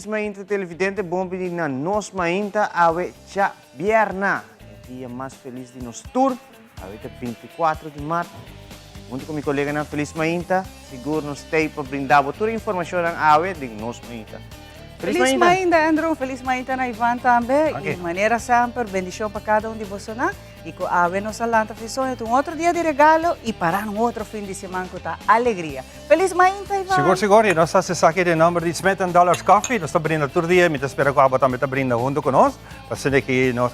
Feliz Mainta televidente, bom dia na Nos Mainta, awe tja Bierna. É dia mais feliz de nos tour, awe é 24 de março. Junto com meu colega na Feliz Mainta, seguro nos tem para brindar toda a informação na awe de Nos Mainta. Feliz Mainta, Andrew. Feliz Mainta na Ivan também. Okay. E maneira sempre, bendição para cada um de vocês. E com a ave nos alanta fizões, um outro dia de regalo e para um outro fim de semana com a alegria. Feliz Mainta, Ivan. Seguro. E nós estamos aqui de número de Smith & Dollars Coffee. Nós estamos brindando todo dia. Eu espero que a também está brindando junto conosco. Para ser que nós...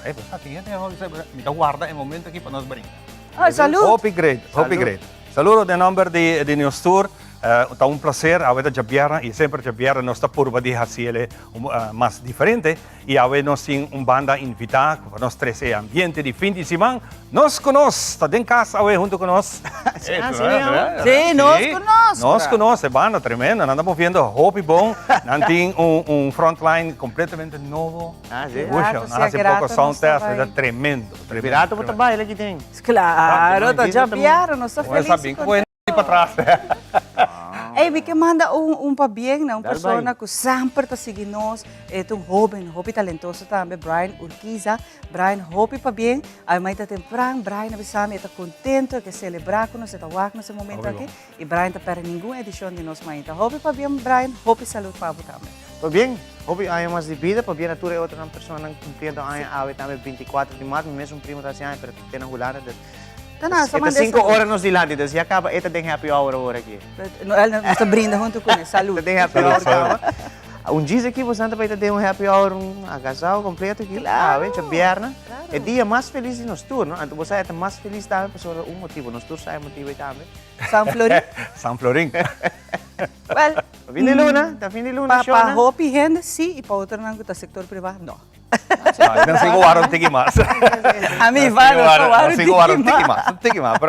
Me guarda um momento aqui para nós brindar. Oh, salud. Hope great. Saludo de número de News Tour. Está un placer haber Javiera y siempre Javiera nos está por hacer más diferente y habernos sin una banda invitada para nos 13 ambiente de fin de semana. Nos conoce, está en casa hoy junto con nosotros. Sí, nos conoce. Nos conoce, banda tremenda. Andamos viendo Hope Bon, tiene un frontline completamente nuevo. Sí. Hace poco sound test, es tremendo. Virato para trabalho aqui tem. Claro, está Javiera, nós estamos felizes. Para trás. Ei, vi que manda pa bien, uma pessoa que sempre está seguindo nós, é um jovem talentoso também, Brian Urquiza. Brian, hope pa bien. Aí mais temprano, Brian avisame, está contente que celebrar com nós, está wak nesse momento aqui. E Brian está para nenhuma edição de nós mais. Hope pa bien, Brian, hope saúde para você também. Pa bien, hope há mais de vida, pa bien natura é outra pessoa que cumprindo a também 24 de março, mesmo primo da senhora, para ter na rolada. Esta 5 horas nos dilante, dus já acaba, esta tem happy hour aqui. Ela está brindando junto com ele, saúde. Tem happy hour, calma. Dia aqui, você vai ter happy hour, agasalho completo aqui. Claro. A Bierna. É dia mais feliz de nos tour, não? Então você é mais feliz também, por motivo. Nos tour sai motivo também. São Florin. São Florin. Well, fim de luna, tá fim de luna, show, para hope gente, sim, e para outro não, que está sector privado, não. Não sei o Aaron tiki mas. A mim vai o Aaron tiki mas,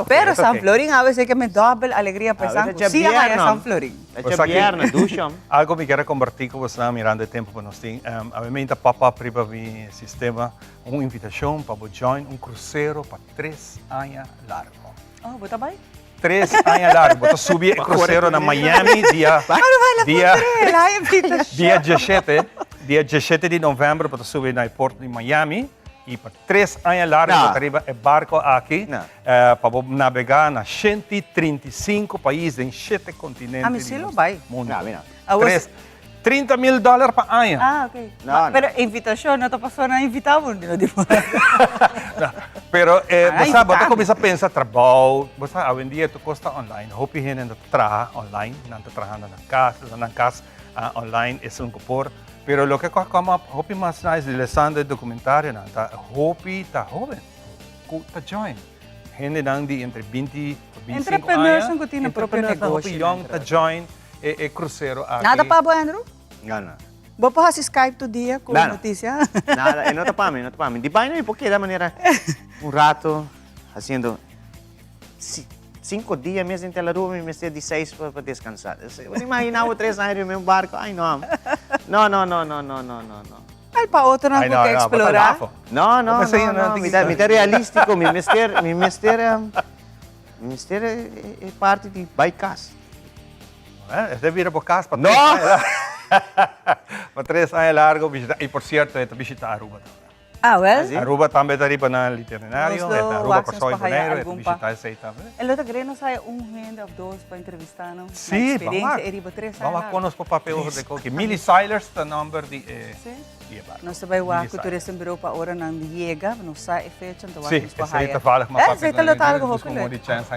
pero São Florin a veces que me doble alegria pensando que sim é São Florin. É Bierna, ducham. Algo me quero compartilhar com você mirando o tempo que nós temos. A mim está papa para o sistema uma invitação para join cruzeiro para 3 anos largo. Oh, bota bem? 3 anos largo. Vou subir o cruzeiro na Miami dia 17 de novembro para subir no aeroporto de Miami e para 3 anos largo arriba o barco aqui para navegar na 135 países em 7 continentes do mundo. $30 mil para ano. Ah, ok. Pero invitação, não está passando a invitar não Pero você começa a pensar trabalho, você hoje em dia tu custa online, hope gente não trabalha online, não está trabalhando na casa online é um copor. Pero lo que como hope mais nice de lesando documentário não tá hope tá jovem, tá join. Gente não de entre 20 e 25 anos. Entrepreneurs que têm próprio negócio. Young tá join é cruzeiro aqui. Nada para o Andrew? Não. Vou para esse Skype todo dia com notícia. Nada, não tá para mim. De banho porque da maneira rato fazendo 5 dias mesmo em Telaruma e me de 6 para descansar. Eu imaginava 3 anos no meu barco. Ai, não. Não. Aí para outro não quer explorar. Não. Me dá realístico. Mi mistério é parte de bypass. Você vira para casa para 3 anos largo e por certo visitar Aruba. Aruba também está ali na literário, Aruba para só em janeiro, visitar esse aí também. El outro grande sai gente ou dois para entrevistar, não? Sim, vamos conosco para papel de coque. Millie Silers está número de nós também o arco turismo bureau para hora não chega, não sai fecha, então vamos para aí. Sim, esse fala mas papel. Esse tá lotado com chance.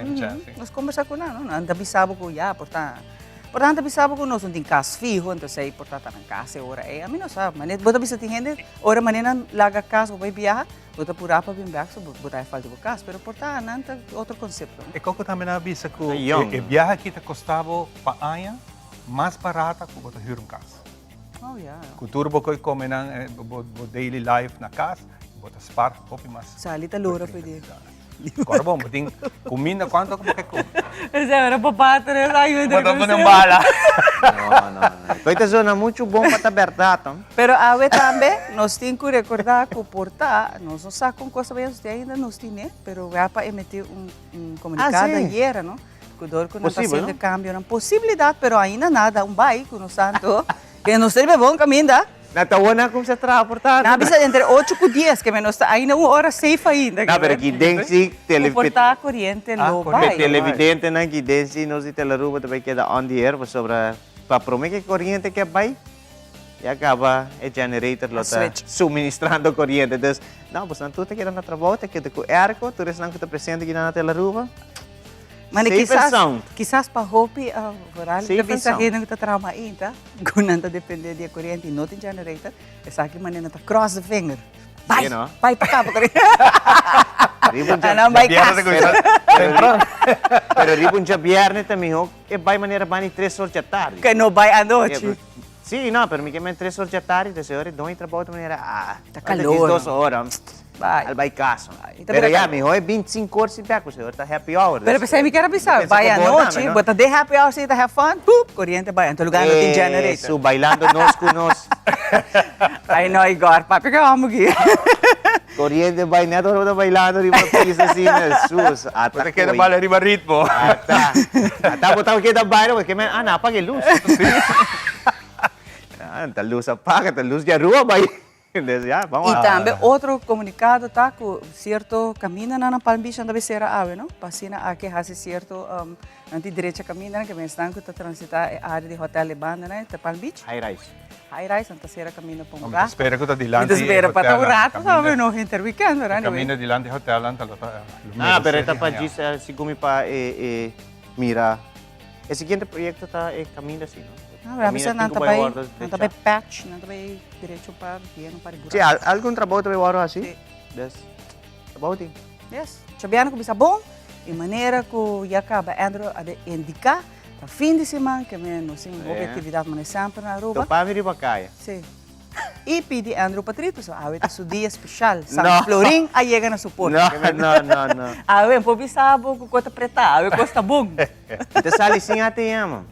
Nós conversamos com não anda bisabo com já, portanto bisabo com nós não tem casa fijo, então sei portanto na casa hora é a mim não sabe, mas bota bisa tem gente hora maneira larga casa vai viajar, bota por apa bem baixo, bota falta de casa, pero portanto não tem outro conceito. E como também na bisa que o viagem aqui custava para ano mais barata que bota hyr casa. Oh, yeah. Cultura bocoi come ng daily life na casa, bota spar, hopi mas. Salita lura pwede. Corbo, buting kumina quanto como que kum. Ese era papata, né? Ai, bota mo ng bala. Não. Esta zona muito bom para estar aberta. Pero awe também, nós temos que recordar que portar, nós não sabemos coisa bem, ainda nós temos, pero já para emitir comunicado ayer, não? Que o dor que nós está sendo cambio, não possibilidade, pero ainda nada, bairro no santo. Que não serve bom caminho, tá? Natawa na akong sa transportado. Nabisa entre 8 e 10, que menos aí na 1 hora safe ainda. Ah, pero gidensi, Portar corriente lo vai. televidente na gidensi, no si Teleruba também queda on the air, sobre para prometer que corriente que vai, e acaba o generator lo tá suministrando corriente. Então, não, pues não tu te queda na trabalho, te queda com erco, tu não que te presente aqui na Teleruba. Mas quizás para Hopi, rural, que pensa que não está trauma aí, tá? Gunanta depende da corrente e não tem generator, essa aqui maneira tá cross the finger. Vai para cá, para cá. Não vai cá. Pero ribon dia viernes também, e vai maneira bani 3 horas da tarde. Que não vai à noite. Sim, não, pero me queimei 3 horas da tarde, 10 horas, não trabalho de maneira, tá calor. 2 horas. Vai caso. Pero já, me hoje 25 horas se pega, você está happy hour. Pero pensei me quero avisar, vai à noite, bota de happy hour, você tá have fun, corriente vai, então lugar não tem generator. Isso, bailando nós com nós. Ai não, Igor, papi que amo aqui. Corriente vai, neto, não bailando, riba pisa assim, sus. Porque queda mal riba ritmo. Tá botando que da baile, porque não apague luz. Tá luz apaga, tá luz de rua, vai. E também outro comunicado tá com certo caminho na Palm Beach anda beira ave, não? Passina aqui há certo anti direita caminho que vem estando que transitar a área de hotel e banda, né? Da Palm Beach. High rise anta sera caminho para um rato. Espera que tá dilante. Espera para um rato, sabe? No interweekend, né? Caminho dilante hotel anta lo tá. Pero esta para disso se come para mira. O seguinte projeto tá caminho assim, não? Não, não também patch, não também direito para dia, não para sim, algum trabalho também agora assim? Yes. Trabalho tem. Yes. Sabiano que bisa bom, e maneira que já acaba Andrew a indicar, para fim de semana que menos sim, atividade mas sempre na Aruba. Então para vir para cá. Sim. E pedi Andrew Patrito, so awe su dia especial, San Florin a chega na suporte. Não. Awe po bisabo ko kota preta, awe costa bom. Te sali sim até ama.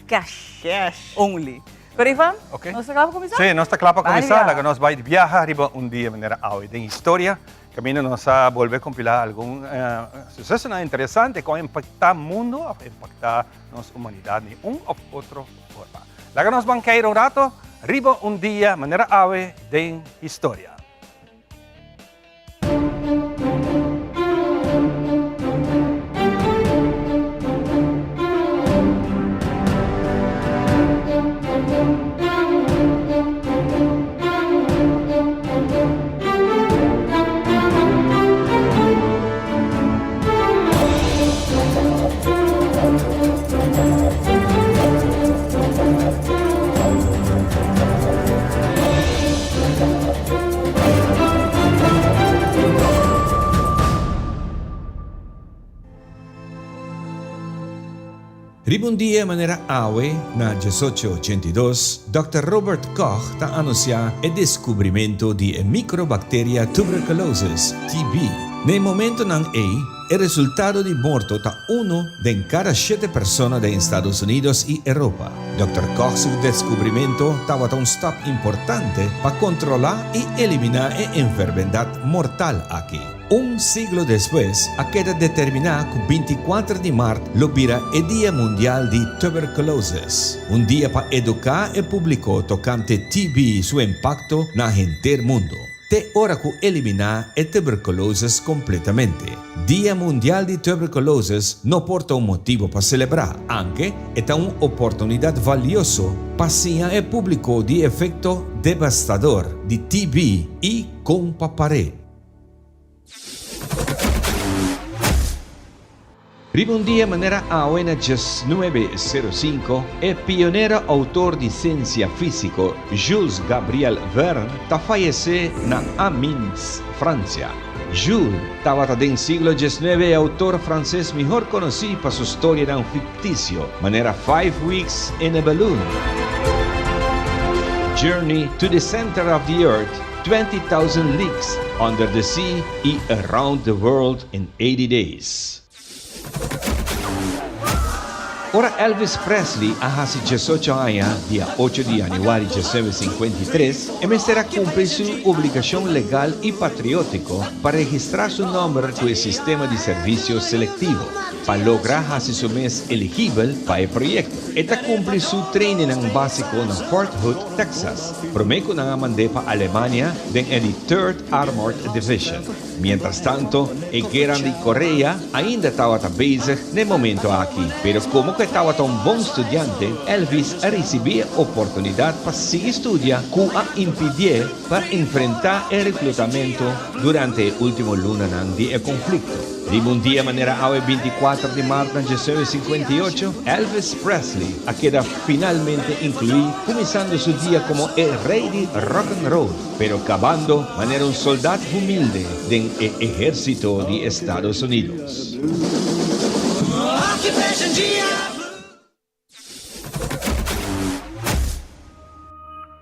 Cash only. Pero Ivan, okay. ¿No está claro para comenzar? Sí, no está claro para comenzar. La que nos va a ir viajar arriba un día de manera hoy de historia. Camino nos a volver a compilar algún suceso interesante que va a impactar el mundo, a impactar nuestra humanidad de una u otra forma. La que nos van a caer un rato, arriba un día de manera hoy de historia. Ribun dia manera awe na 1882, Dr. Robert Koch ta anuncia el descubrimento de microbacteria tuberculosis, TB. Nel momento nan el resultado de morto ta 1 de cada 7 personas de Estados Unidos y Europa. Dr. Koch's descubrimiento estaba un stop importante para controlar y eliminar la enfermedad mortal aquí. Un siglo después, a queda determinada que 24 de marzo lo vira el Día Mundial de Tuberculosis, un día para educar el público tocante TB y su impacto en el entero mundo. Te ora que eliminar el tuberculosis completamente. Día Mundial de Tuberculosis no porta un motivo para celebrar, aunque es una oportunidad valiosa para enseñar al público de efecto devastador de TB y comparar. Un día manera abuena 1905, el pionero autor de ciencia físico Jules Gabriel Verne ta fallece na Amiens, Francia. Jules estaba en siglo XIX autor francés mejor conocido por su historia de un ficticio, manera 5 Weeks in a Balloon. Journey to the Center of the Earth, 20,000 leagues under the sea y around the world in 80 days. Ora Elvis Presley hace 18 años, día 8 de January de 1953, empezará a cumplir su obligación legal y patriótico para registrar su nombre con el sistema de servicio selectivo, para lograr hacer su mes elegible para el proyecto. Esta cumple su training básico en Fort Hood, Texas, promedio na mandé para Alemania en el 3rd Armored Division. Mientras tanto, el guerra de Corea ainda estaba busy en el momento aquí, pero como que estaba tan buen estudiante, Elvis recibía oportunidad para seguir estudiando que impidió para enfrentar el reclutamiento durante el último luna del conflicto. De un día manera el 24 de marzo de 1958, Elvis Presley queda finalmente incluido, comenzando su día como el rey de rock and roll, pero acabando manera un soldado humilde del ejército de Estados Unidos.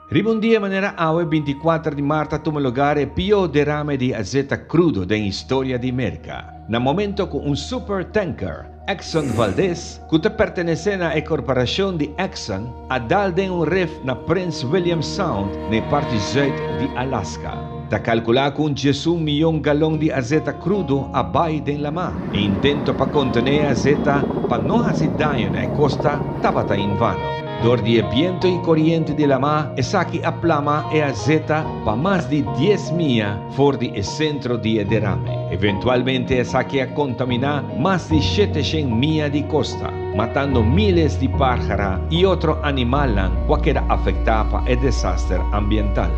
Ribondia manera el 24 de marzo tuvo lugar el peor derrame de azeite crudo en la historia de América. En el momento con un supertanker, Exxon Valdez, que pertenece a la corporación de Exxon, a dar de un reef na Prince William Sound, en la parte sur de Alaska. Está calculado con 1 millón galón de azeite crudo abajo de la mar. E intento para contener azeite para no hacer daño en la costa estaba en vano. Door el viento y corriente de la mar, esa que aplama e azeite para más de 10 millas fuera del centro del derrame. Eventualmente esa que contamina más de 700 millas de costa, matando miles de pájaros y otros animales que queda afectados por el desastre ambiental.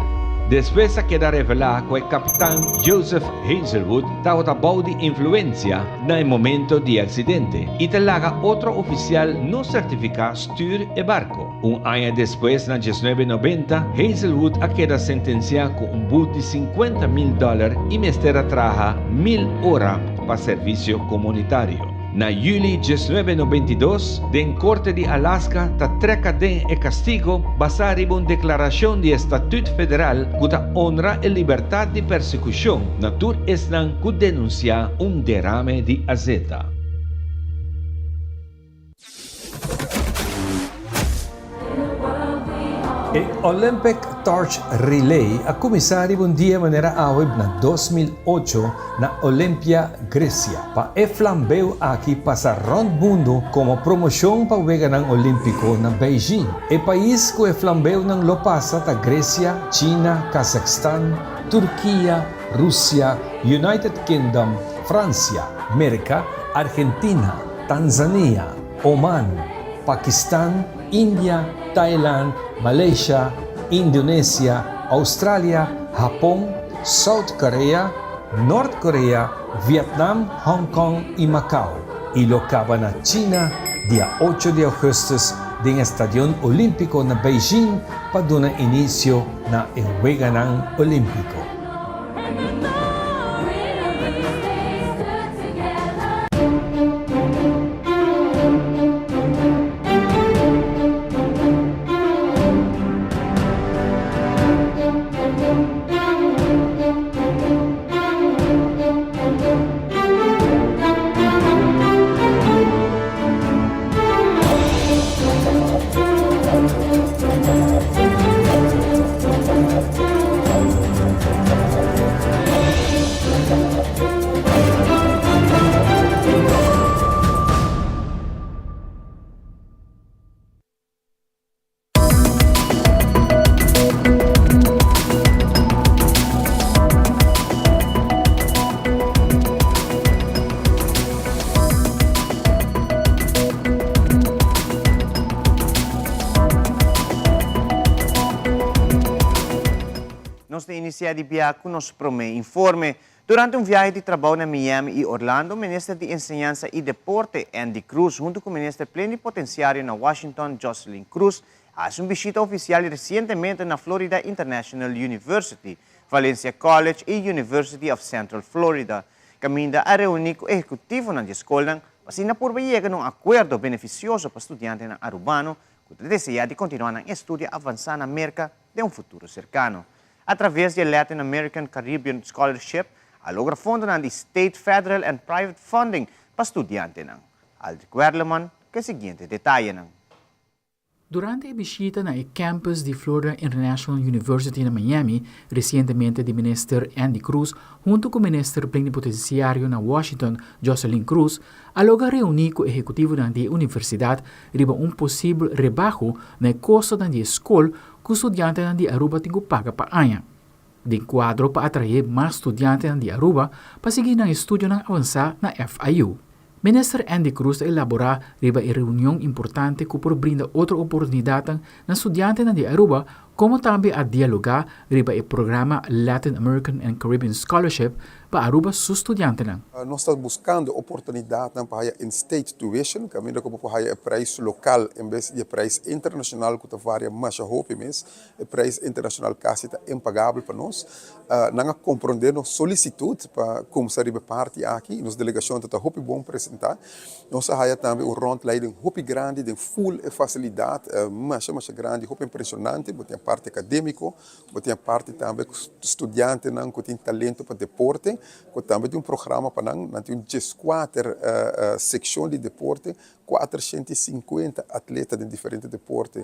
Después queda revelado que el capitán Joseph Hazelwood estaba bajo de influencia en el momento del accidente y talaga otro oficial no certificado stuur el barco. Un año después, en 1990, Hazelwood queda sentenciado con un boot de $50,000 y mestera trabaja 1,000 horas para servicio comunitario. Na julio 1992, den Corte de Alaska treca den el castigo basado en una declaración de Estatuto Federal que honra la libertad de persecución natur esnan que denuncia un derrame de azeite. El Olympic Torch Relay cominciato un día manera aweb na 2008 na Olympia, Grecia. Pa flambeu aqui pasa rond mundo como promoção para o veganang olímpico na Beijing. El país que flambeu nang lopasa ta Grecia, China, Kazakhstan, Turquía, Rusia, United Kingdom, Francia, América, Argentina, Tanzania, Oman, Pakistan, India, Thailand, Malaysia, Indonesia, Australia, Japón, South Korea, North Korea, Vietnam, Hong Kong y Macao. Y lo acaba na China, día 8 de agosto, del Estadio Olímpico na Beijing para dar inicio na el Veganang Olímpico. Nos de iniciar de viaje nos promete informe. Durante un viaje de trabajo en Miami y Orlando, ministro de Enseñanza y Deporte Andy Cruz, junto con el ministro plenipotenciario en Washington, Jocelyn Cruz, hace una visita oficial recientemente en la Florida International University, Valencia College y University of Central Florida. Caminda a reunir con el ejecutivo de la escuela, para por llegar a un acuerdo beneficioso para estudiantes en Urbano, que desea de continuar en estudio avanzado en América de un futuro cercano. A través del Latin American Caribbean Scholarship, logra fondos de State, Federal and Private Funding para estudiantes. Aldrich Werleman que seguinte detalhe não. Durante a visita na campus de Florida International University na Miami, recentemente de Minister Andy Cruz, junto com o Minister Plenipotenciário na Washington, Jocelyn Cruz, aloga reunir com o executivo da universidade riba possível rebaixo na custo da escola que os estudantes de Aruba têm que pagar para ano. De quadro para atrair mais estudantes de Aruba para seguir na estudo na avançar na FIU. Minister Andy Cruz elaborar riba a reunião importante que por brinda outra oportunidade na estudantes de Aruba, como também a dialogar riba o programa Latin American and Caribbean Scholarship para Aruba sus estudantes. Nós estamos buscando oportunidade para a in-state tuition, que ainda como para o preço local em vez de preço internacional que varia mais a roupa mesmo, o preço internacional quase está impagável para nós. Nós compreendemos solicitude para começar a parte aqui, nos delegações está roupa bom apresentar. Nós temos também um rondleiding roupa grande, de full facilidade, mais grande, roupa impressionante, tem a parte acadêmica, tem a parte também estudante que tem talento para deporte. Também tem programa para nós, tem 14 secções de deporte, 450 atletas de diferentes deportes.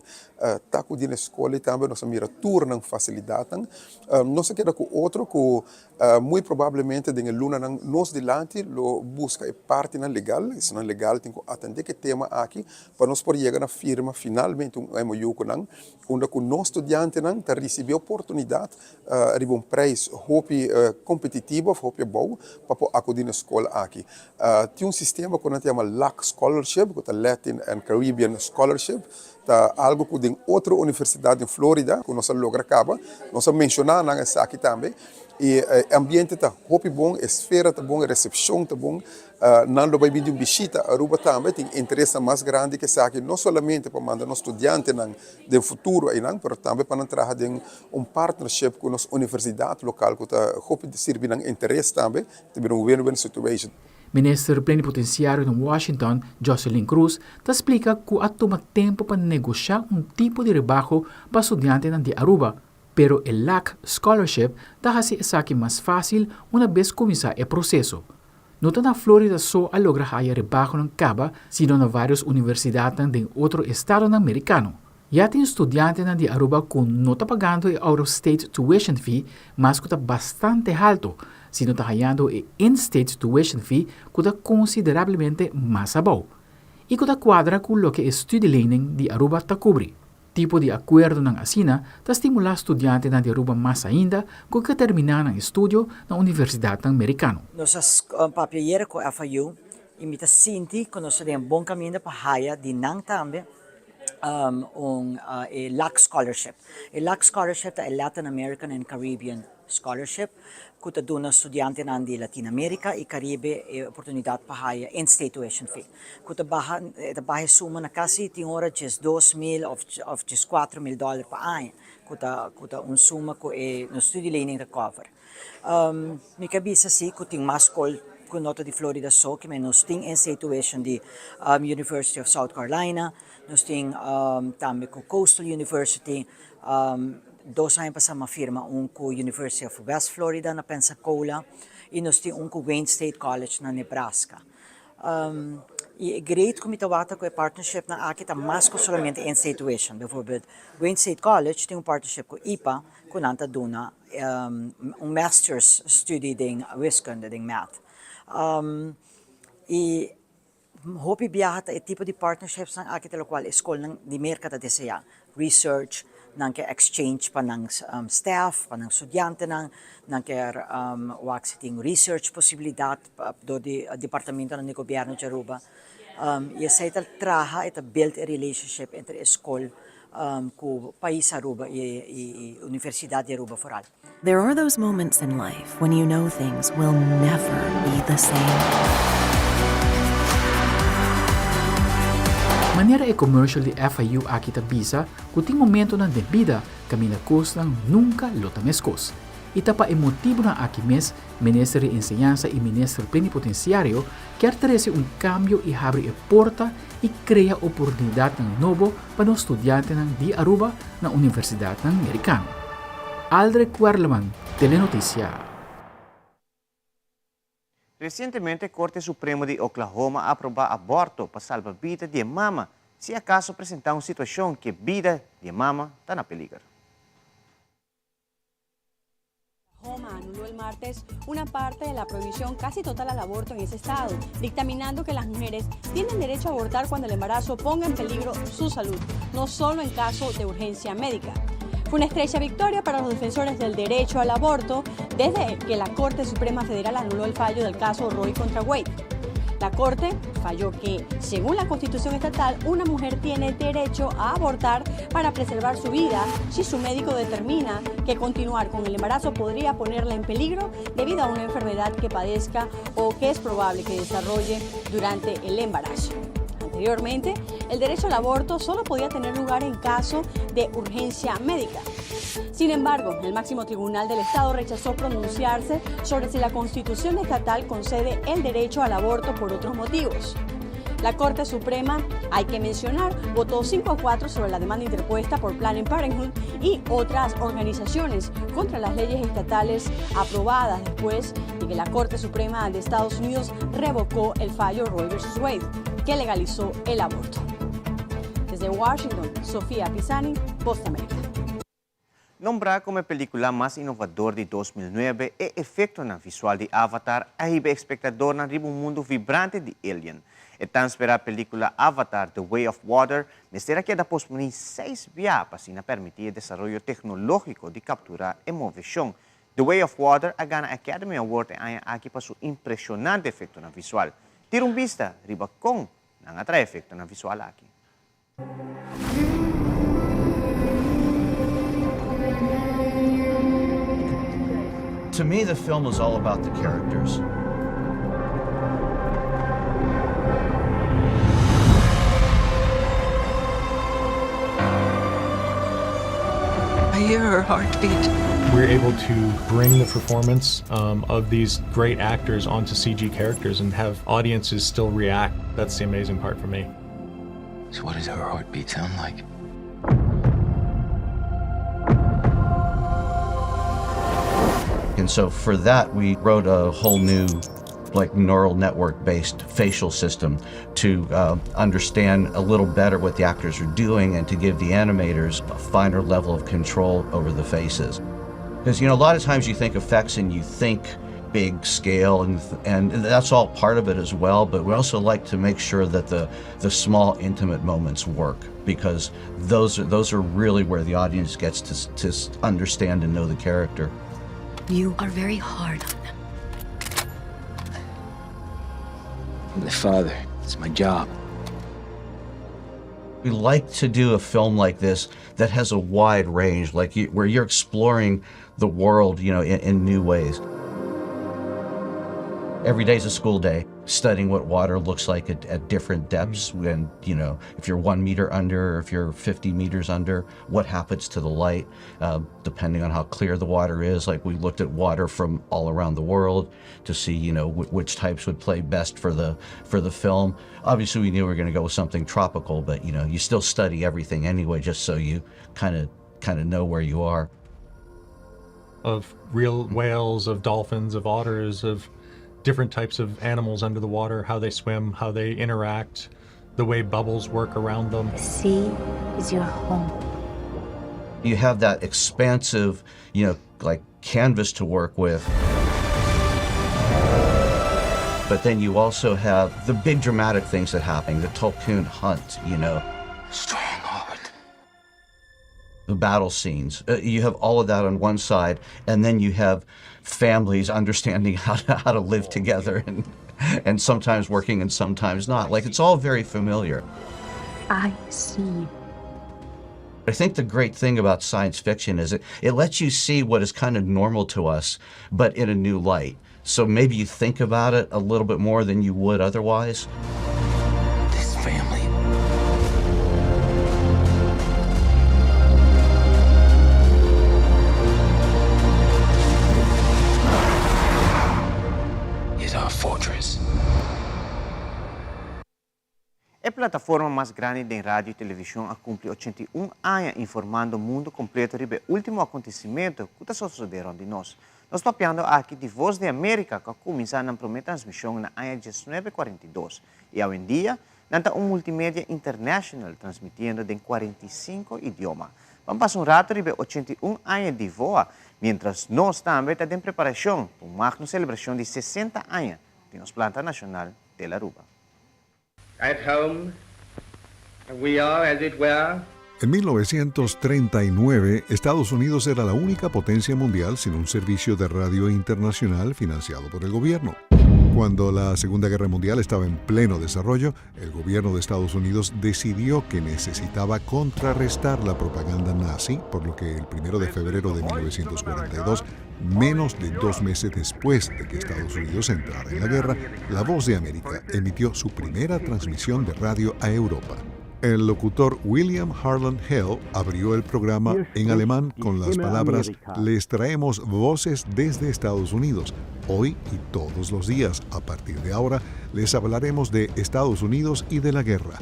Tá com na escola e também nós mira turno facilidade. Nós queremos com outro que muito provavelmente de luna nós delante lo busca a parte legal, se não legal tem que atender que tema aqui para nós poder chegar na firma finalmente MOU com onde com nós estudantes tá receber oportunidade de preço competitivo, bom para acudir na escola aqui. Tem sistema que nós chamamos LAC Scholarship, que é Latin and Caribbean Scholarship, tá algo que tem outra universidade em Flórida, que nós logra acaba, nós mencionar nessa aqui também. E ambiente está bom, esfera está bom, recepção está bom. Não vai vir de visita, Aruba também tem interesse mais grande que essa aqui, não somente para mandar nos estudantes do futuro, mas também para entrar em partnership com a universidade local, que está servir de interesse também, tem um win-win situation. Minister Plenipotenciário em Washington, Jocelyn Cruz, explica que toma tempo para negociar tipo de rebaixo para estudantes de Aruba, pero o LAC Scholarship hace aqui mais fácil uma vez começar o processo. Não está na Flórida só a lograr a rebaixo não acaba, sino na várias universidades de outro estado americano. Já tem estudantes de Aruba que não está pagando o out-of-state tuition fee, mas que está bastante alto, sino está ganhando o in-state tuition fee que está consideravelmente mais abaixo. E que está quadra com o que o study learning de Aruba está cobre. Tipo de acordo ng asina ta estimular estudyante na de Aruba mais ainda kung que terminar ng estudio na Universidade Americano. Nossas papelera com a FIU imita sinti que nós temos bom caminho para haya de nang também LAC Scholarship. O LAC Scholarship é Latin American and Caribbean Scholarship, que está dando estudantes de Latinoamérica e Caribe a oportunidade para haya in-state tuition fee. Que está barra suma na quase tem hora de $2,000 ou de $4,000 por ano. Que está suma que no study learning da cover. Me cabeça sim que tem mais escola com nota de Florida só, que nós temos in-state tuition de University of South Carolina, nós temos também com Coastal University, 2 anos passamos uma firma, com University of West Florida na Pensacola e nós temos com Wayne State College na Nebraska. E é great como itawata com a partnership na aqui está mais que somente in-state tuition. Bijvoorbeeld, Wayne State College tem partnership com IPA, com nanta duna master's study em Wisconsin em math. E hope biyahat e tipo de partnerships na aqui telo qual escola de mercado deseja research nang ke exchange pa ng staff pa ng estudyante nang ke waxiting research posibilidad do di departamento ng gobyerno de Aruba e sa ita traha ita build a relationship entre escola ku país Aruba e Universidade de Aruba for all. There are those moments in life when you know things will never be the same. Manera e commercial de FIU aqui ta bisa, kuting momento na de vida, kami na kostang nunca lotameskos. Ita pa emotibo na aqui mes, Ministro de Enseñanza e Ministro Plenipotenciário, quer trazer cambio e abre a porta e crea oportunidade ng novo para os estudantes de Aruba na Universidade Americana. Aldre Cuerleman, Telenoticia. Recientemente, Corte Supremo de Oklahoma aprobou aborto para salvar a vida de mama, se acaso apresentar uma situação que a vida de mama está na peligro. Oklahoma anuló el martes una parte de la prohibición casi total al aborto en ese estado, dictaminando que las mujeres tienen derecho a abortar cuando el embarazo ponga en peligro su salud, no solo en caso de urgencia médica. Fue una estrecha victoria para los defensores del derecho al aborto desde que la Corte Suprema Federal anuló el fallo del caso Roe contra Wade. La Corte falló que, según la Constitución estatal, una mujer tiene derecho a abortar para preservar su vida si su médico determina que continuar con el embarazo podría ponerla en peligro debido a una enfermedad que padezca o que es probable que desarrolle durante el embarazo. Anteriormente, el derecho al aborto solo podía tener lugar en caso de urgencia médica. Sin embargo, el máximo tribunal del Estado rechazó pronunciarse sobre si la Constitución estatal concede el derecho al aborto por otros motivos. La Corte Suprema, hay que mencionar, votó 5-4 sobre la demanda interpuesta por Planned Parenthood y otras organizaciones contra las leyes estatales aprobadas después de que la Corte Suprema de Estados Unidos revocó el fallo Roe vs. Wade, que legalizó el aborto. Desde Washington, Sofía Pisani, Voz de América. Nombrada como a película mais inovadora de 2009, o efeito na visual de Avatar arriba espectador na um mundo vibrante de Alien. E tan espera a película Avatar The Way of Water, mas terá que dar posponer 6 viapas para permitir o desenvolvimento tecnológico de capturar emoção. The Way of Water a ganha Academy Award aqui para seu impressionante efeito na visual. Tira vista, riba com, não atrai efeito na visual aqui. To me, the film was all about the characters. I hear her heartbeat. We're able to bring the performance of these great actors onto CG characters and have audiences still react. That's the amazing part for me. So what does her heartbeat sound like? And so for that, we wrote a whole new neural network-based facial system to understand a little better what the actors are doing and to give the animators a finer level of control over the faces. Because, a lot of times you think effects and you think big scale, and that's all part of it as well, but we also like to make sure that the small, intimate moments work, because those are really where the audience gets to understand and know the character. You are very hard on them. I'm the father. It's my job. We like to do a film like this that has a wide range, where you're exploring the world, in new ways. Every day's a school day, studying what water looks like at different depths. And, if you're 1 meter under, or if you're 50 meters under, what happens to the light, depending on how clear the water is. Like, we looked at water from all around the world to see, which types would play best for the film. Obviously, we knew we were going to go with something tropical, but, you still study everything anyway, just so you kind of know where you are. Of real whales, of dolphins, of otters, of different types of animals under the water, how they swim, how they interact, the way bubbles work around them. The sea is your home. You have that expansive, canvas to work with. But then you also have the big dramatic things that happen, the Tulkun hunt, Strong heart. The battle scenes. You have all of that on one side, and then you have families understanding how to live together and sometimes working and sometimes not. It's all very familiar. I see. I think the great thing about science fiction is it lets you see what is kind of normal to us, but in a new light. So maybe you think about it a little bit more than you would otherwise. This family. Is our fortress. A plataforma mais grande de rádio e televisão a cumprir 81 anos informando o mundo completo sobre o último acontecimento que está sucedendo de nós. Nós papeando aqui de Voz de América, que começa na primeira transmissão na AIA 1942. E hoje em dia, nanta multimédia international transmitindo em 45 idiomas. Vamos passar rato de 81 anos de voa, mientras nós também estamos em preparação para uma celebração de 60 anos de nossa planta nacional de Aruba. At home, we are, as it were, En 1939, Estados Unidos era la única potencia mundial sin un servicio de radio internacional financiado por el gobierno. Cuando la Segunda Guerra Mundial estaba en pleno desarrollo, el gobierno de Estados Unidos decidió que necesitaba contrarrestar la propaganda nazi, por lo que el 1 de febrero de 1942, menos de 2 meses después de que Estados Unidos entrara en la guerra, La Voz de América emitió su primera transmisión de radio a Europa. El locutor William Harlan Hell abrió el programa en alemán con las palabras: "Les traemos voces desde Estados Unidos. Hoy y todos los días, a partir de ahora, les hablaremos de Estados Unidos y de la guerra.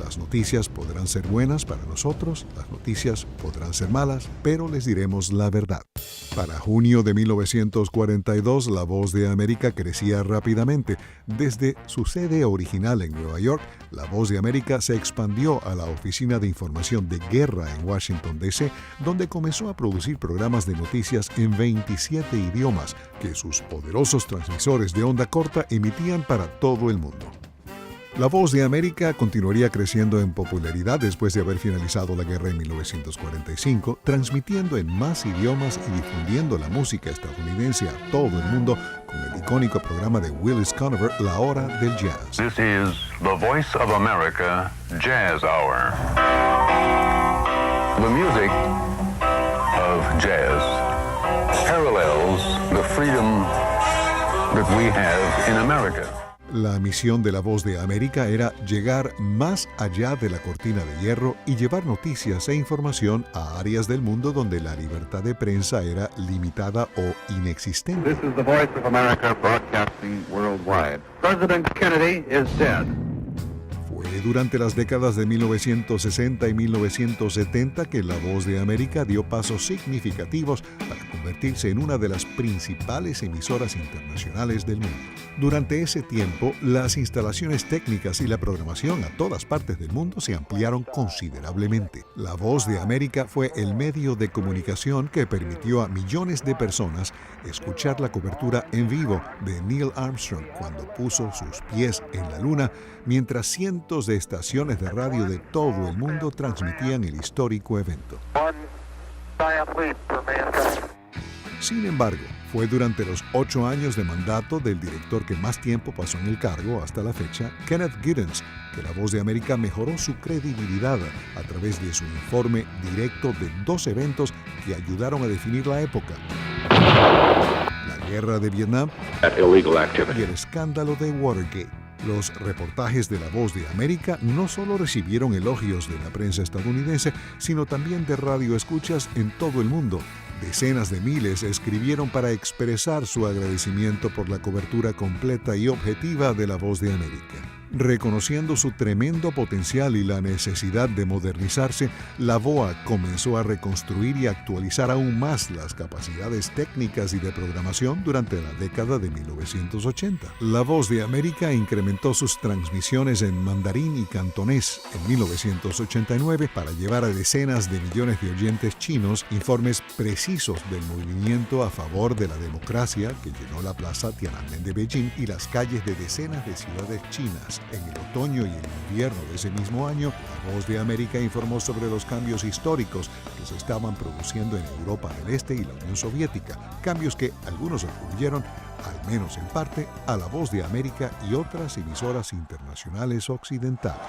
Las noticias podrán ser buenas para nosotros, las noticias podrán ser malas, pero les diremos la verdad". Para junio de 1942, La Voz de América crecía rápidamente. Desde su sede original en Nueva York, La Voz de América se expandió a la Oficina de Información de Guerra en Washington, D.C., donde comenzó a producir programas de noticias en 27 idiomas que sus poderosos transmisores de onda corta emitían para todo el mundo. La Voz de América continuaría creciendo en popularidad después de haber finalizado la guerra en 1945, transmitiendo en más idiomas y difundiendo la música estadounidense a todo el mundo con el icónico programa de Willis Conover, La Hora del Jazz. This is the Voice of America Jazz Hour. The music of jazz parallels the freedom that we have in America. La misión de La Voz de América era llegar más allá de la cortina de hierro y llevar noticias e información a áreas del mundo donde la libertad de prensa era limitada o inexistente. This is the Voice of America broadcasting worldwide. President Kennedy is dead. Fue durante las décadas de 1960 y 1970 que La Voz de América dio pasos significativos para convertirse en una de las principales emisoras internacionales del mundo. Durante ese tiempo, las instalaciones técnicas y la programación a todas partes del mundo se ampliaron considerablemente. La Voz de América fue el medio de comunicación que permitió a millones de personas escuchar la cobertura en vivo de Neil Armstrong cuando puso sus pies en la luna, mientras cientos de estaciones de radio de todo el mundo transmitían el histórico evento. Sin embargo, fue durante los 8 años de mandato del director que más tiempo pasó en el cargo hasta la fecha, Kenneth Giddens, que La Voz de América mejoró su credibilidad a través de su informe directo de 2 eventos que ayudaron a definir la época: la guerra de Vietnam y el escándalo de Watergate. Los reportajes de La Voz de América no solo recibieron elogios de la prensa estadounidense, sino también de radioescuchas en todo el mundo. Decenas de miles escribieron para expresar su agradecimiento por la cobertura completa y objetiva de La Voz de América. Reconociendo su tremendo potencial y la necesidad de modernizarse, la VOA comenzó a reconstruir y actualizar aún más las capacidades técnicas y de programación durante la década de 1980. La Voz de América incrementó sus transmisiones en mandarín y cantonés en 1989 para llevar a decenas de millones de oyentes chinos informes precisos del movimiento a favor de la democracia que llenó la plaza Tiananmen de Beijing y las calles de decenas de ciudades chinas. En el otoño y el invierno de ese mismo año, La Voz de América informó sobre los cambios históricos que se estaban produciendo en Europa del Este y la Unión Soviética, cambios que algunos atribuyeron, al menos en parte, a La Voz de América y otras emisoras internacionales occidentales.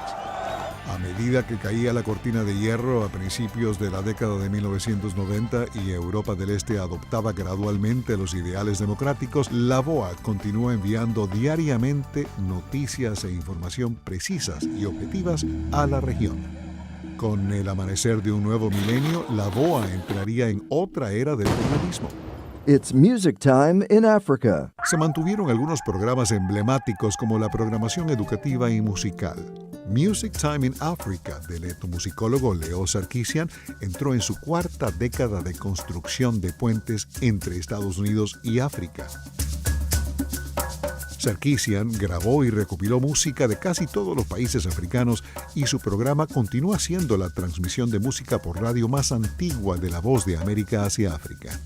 A medida que caía la cortina de hierro a principios de la década de 1990 y Europa del Este adoptaba gradualmente los ideales democráticos, la VOA continuó enviando diariamente noticias e información precisas y objetivas a la región. Con el amanecer de un nuevo milenio, la VOA entraría en otra era del periodismo. It's music time in Africa. Se mantuvieron algunos programas emblemáticos como la programación educativa y musical. Music Time in Africa del etnomusicólogo Leo Sarkisian entró en su cuarta década de construcción de puentes entre Estados Unidos y África. Sarkisian grabó y recopiló música de casi todos los países africanos y su programa continúa siendo la transmisión de música por radio más antigua de La Voz de América hacia África.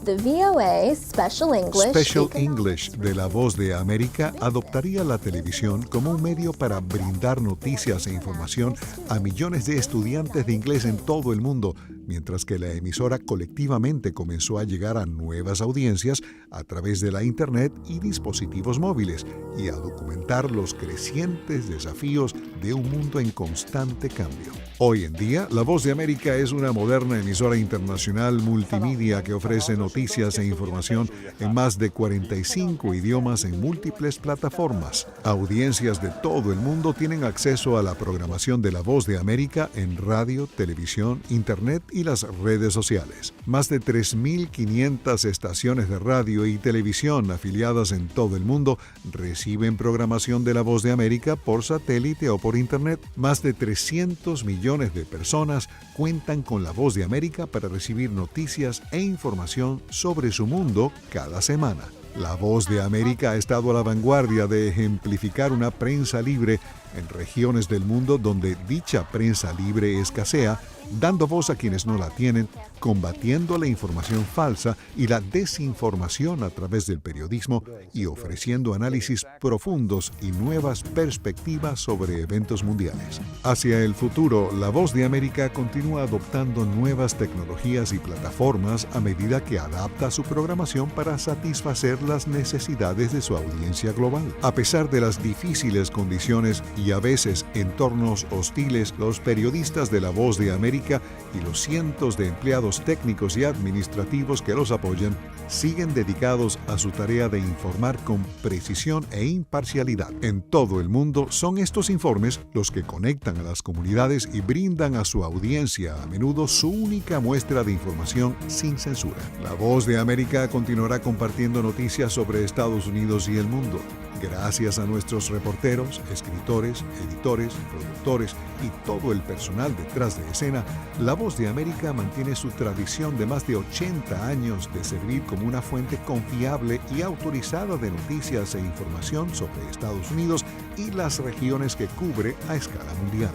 The VOA Special English de La Voz de América adoptaría la televisión como un medio para brindar noticias e información a millones de estudiantes de inglés en todo el mundo, mientras que la emisora colectivamente comenzó a llegar a nuevas audiencias a través de la Internet y dispositivos móviles y a documentar los crecientes desafíos de un mundo en constante cambio. Hoy en día, La Voz de América es una moderna emisora internacional multimedia que ofrece noticias e información en más de 45 idiomas en múltiples plataformas. Audiencias de todo el mundo tienen acceso a la programación de La Voz de América en radio, televisión, internet y las redes sociales. Más de 3.500 estaciones de radio y televisión afiliadas en todo el mundo reciben programación de La Voz de América por satélite o por internet. Más de 300 millones de personas cuentan con La Voz de América para recibir noticias e información sobre su mundo cada semana. La Voz de América ha estado a la vanguardia de ejemplificar una prensa libre en regiones del mundo donde dicha prensa libre escasea, dando voz a quienes no la tienen, combatiendo la información falsa y la desinformación a través del periodismo y ofreciendo análisis profundos y nuevas perspectivas sobre eventos mundiales. Hacia el futuro, La Voz de América continúa adoptando nuevas tecnologías y plataformas a medida que adapta su programación para satisfacer las necesidades de su audiencia global. A pesar de las difíciles condiciones y a veces entornos hostiles, los periodistas de La Voz de América y los cientos de empleados técnicos y administrativos que los apoyan siguen dedicados a su tarea de informar con precisión e imparcialidad. En todo el mundo son estos informes los que conectan a las comunidades y brindan a su audiencia a menudo su única muestra de información sin censura. La Voz de América continuará compartiendo noticias sobre Estados Unidos y el mundo. Gracias a nuestros reporteros, escritores, editores, productores y todo el personal detrás de escena, La Voz de América mantiene su tradición de más de 80 años de servir como una fuente confiable y autorizada de noticias e información sobre Estados Unidos y las regiones que cubre a escala mundial.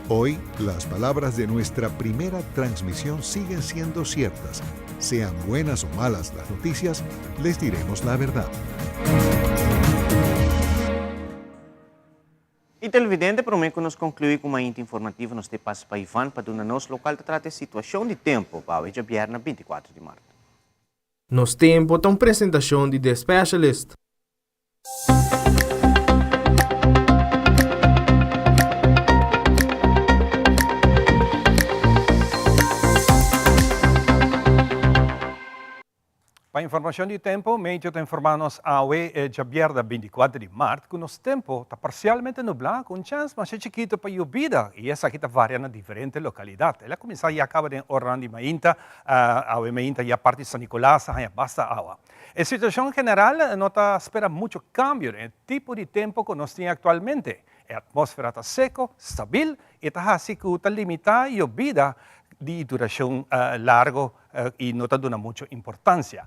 Hoy, las palabras de nuestra primera transmisión siguen siendo ciertas. Sean buenas o malas las noticias, les diremos la verdad. E televidente, prometo que nos concluir com uma íntia informativa nos te passa para Ivan para do nosso local de trata situação de tempo para hoje viernes 24 de março. Nos tempo tem apresentação de The Specialist. Para informação de tempo, meio de informar-nos a viernes 24 de março, que o nosso tempo está parcialmente nublado, com chance mais chiquito para llovida, e essa aqui está variando em diferentes localidades. Ela começa e acaba em Orlando e Mainta, a Mainta e a parte de São Nicolás, já basta água. A situação geral não está espera muito cambio no tipo de tempo que nós temos atualmente. A atmosfera está seco, estável, e está assim que está limitada a llovida de duração largo e não está dando muita importância.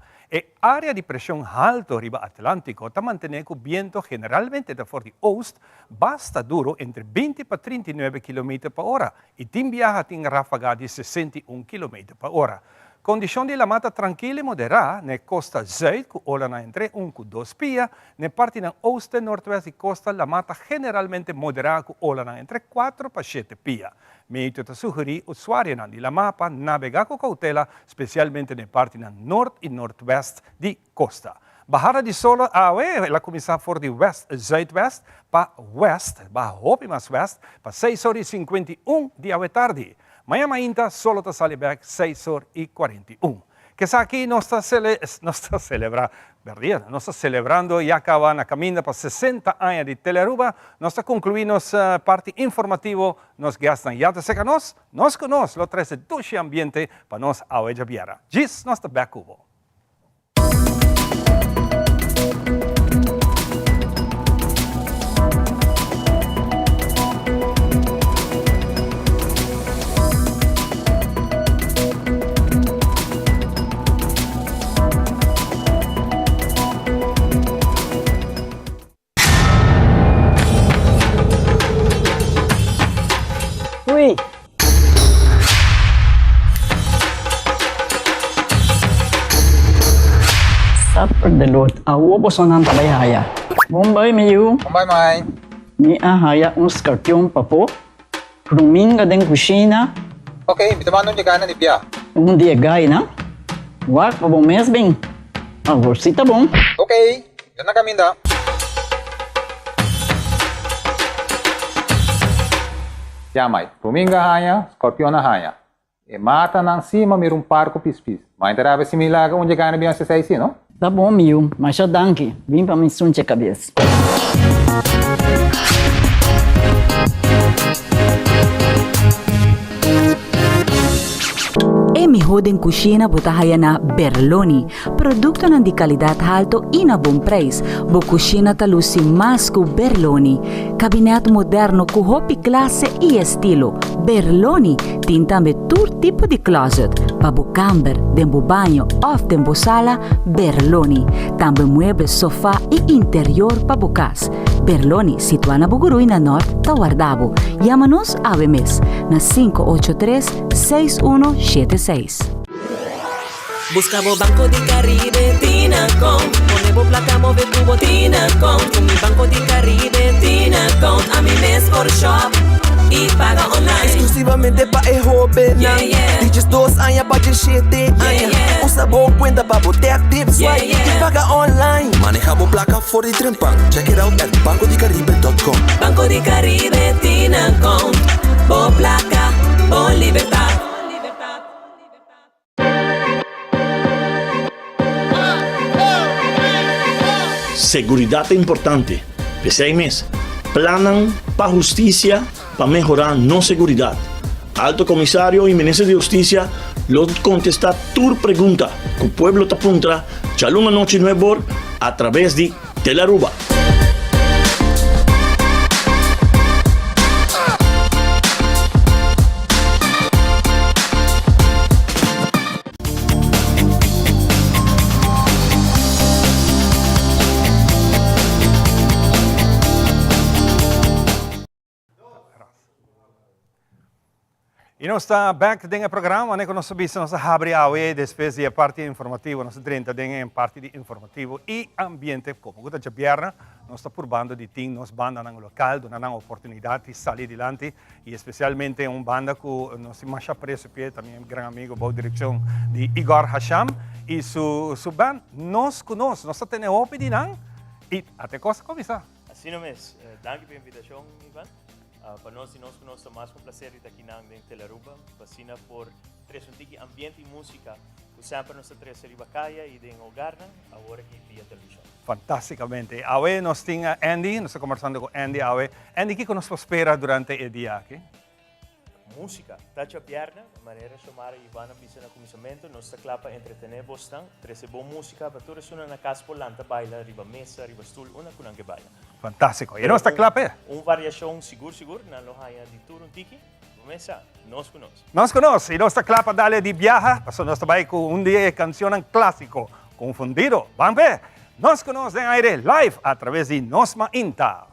A área de pressão alta riba Atlântico está mantendo o vento generalmente da forte oeste basta duro entre 20 para 39 km por hora e tem viaja tem ráfaga de 61 km por hora. Condição de la mata tranquila e moderada na costa zuid, que olha entre 1 e 2 pia, na parte na oeste e nordeste costa, la mata generalmente moderada, que olha entre 4 para 7 pia. Meio te sugerir o usuário na la mapa navegar com cautela, especialmente na parte na norte e nordeste de costa. Bajada de sol, ela começa for de west, zuidwest para west, hope mais west, para 6 horas e 51 de tarde. Amanhã ainda solo está saliendo 6 horas e 41. Que aqui nós está celebrando e acaba na caminho para 60 anos de Telearuba. Nós está concluindo a parte informativa. Nós gastamos já de seca nós conhecemos o 13 do ambiente para nós a hoje viera. Gis, nós está back cubo. Supper the Lord. Awo po son ang tabayhaya. Bombay miyu. Bombay mai. Mi ahaya un scorpion papo. Ruminga den kusina. Okay, bitamano niya gana ni Pia. Un dia gay na. Wak pa bong mes bing. Agorsita bong. Okay, yan na kami da. Yamay, ruminga haya, scorpion na haya. E mata ng sima mirong parko pispis. Mainterava si Milaga onde gana biyan sa saisi, no? Tá bom, miu. Mas já danke. Vim pra me sunte a cabeça. Mi hodem kusina butahaya na Berloni, produkto ng di kalidad alto e na bom preço. Bo kusina talusi mas ku Berloni, kabinet moderno ku hopi klase e estilo. Berloni tin tambe tur tipo di closet, pabu camber, dembo banho, of dembo sala, Berloni. Tambe mueble sofá e interior pabu cas. Berloni situana Bugurui na Norte, Tawardabo. Llamanos ave mes na 583-6176. Buscamos Banco di Caribe, Tinacom. Ponemos placa, move tubo, Tinacom. Con mi Banco di Caribe, Tinacom. A mi mes por shop y paga online. Exclusivamente pa' el joven. Dices 2 años pa' el 7 años. Usa boa cuenta pa' botear tips. Y paga online. Manejamos placa for the trempan. Check it out at bancodicaribe.com. Banco di Caribe, Tinacom. Bo placa, bo libertad. Seguridad é importante. PCMS planan para justicia para mejorar no seguridad. Alto Comisario y Ministro de Justicia lo contesta tu pregunta. Que el pueblo te apunta, chaluna noche nuevo a través de Telaruba. E nós está back dentro do programa, né, que nós subimos nossa abre awe depois da parte informativa, nós 30 dentro parte de informativo e ambiente, como gusta de bierna, nós está por banda de ting, nós banda no local, dando a oportunidade de sair adiante e especialmente banda que nós mais aprecio também um grande amigo, boa direção de Igor Hasham e su band, nós conosco, nós temos a oportunidade e até coisa começar. Assim não é, danke pela invitação, Ivan. Para nós, nós é mais um prazer estar aqui na Telaruba, vacina por tres um tiki ambiente e música, que sempre nós temos ali Bacaya e em Ogarna, agora aqui via televisão. Fantasticamente. Awe nós temos Andy, nós estamos conversando com Andy Awe. Andy, o que nos espera durante o dia aqui? Música, tacha pierna, de maneira chamada Ivana pisa no começamento, nós está clapa entretener bostan, trece boa música, para todos na casa polanta baila, riba mesa, riba stool, una kunang que baila. Fantástico. E nós está clapa? Variação seguro, na loja de turno tiki, mesa, nós conosco. Nós conosco, e nós está clapa dale de viaja, passou nós trabalho com dia de canção clássico, confundido. Vamos ver? Nós conosco em aire live a través de Nosma Inta.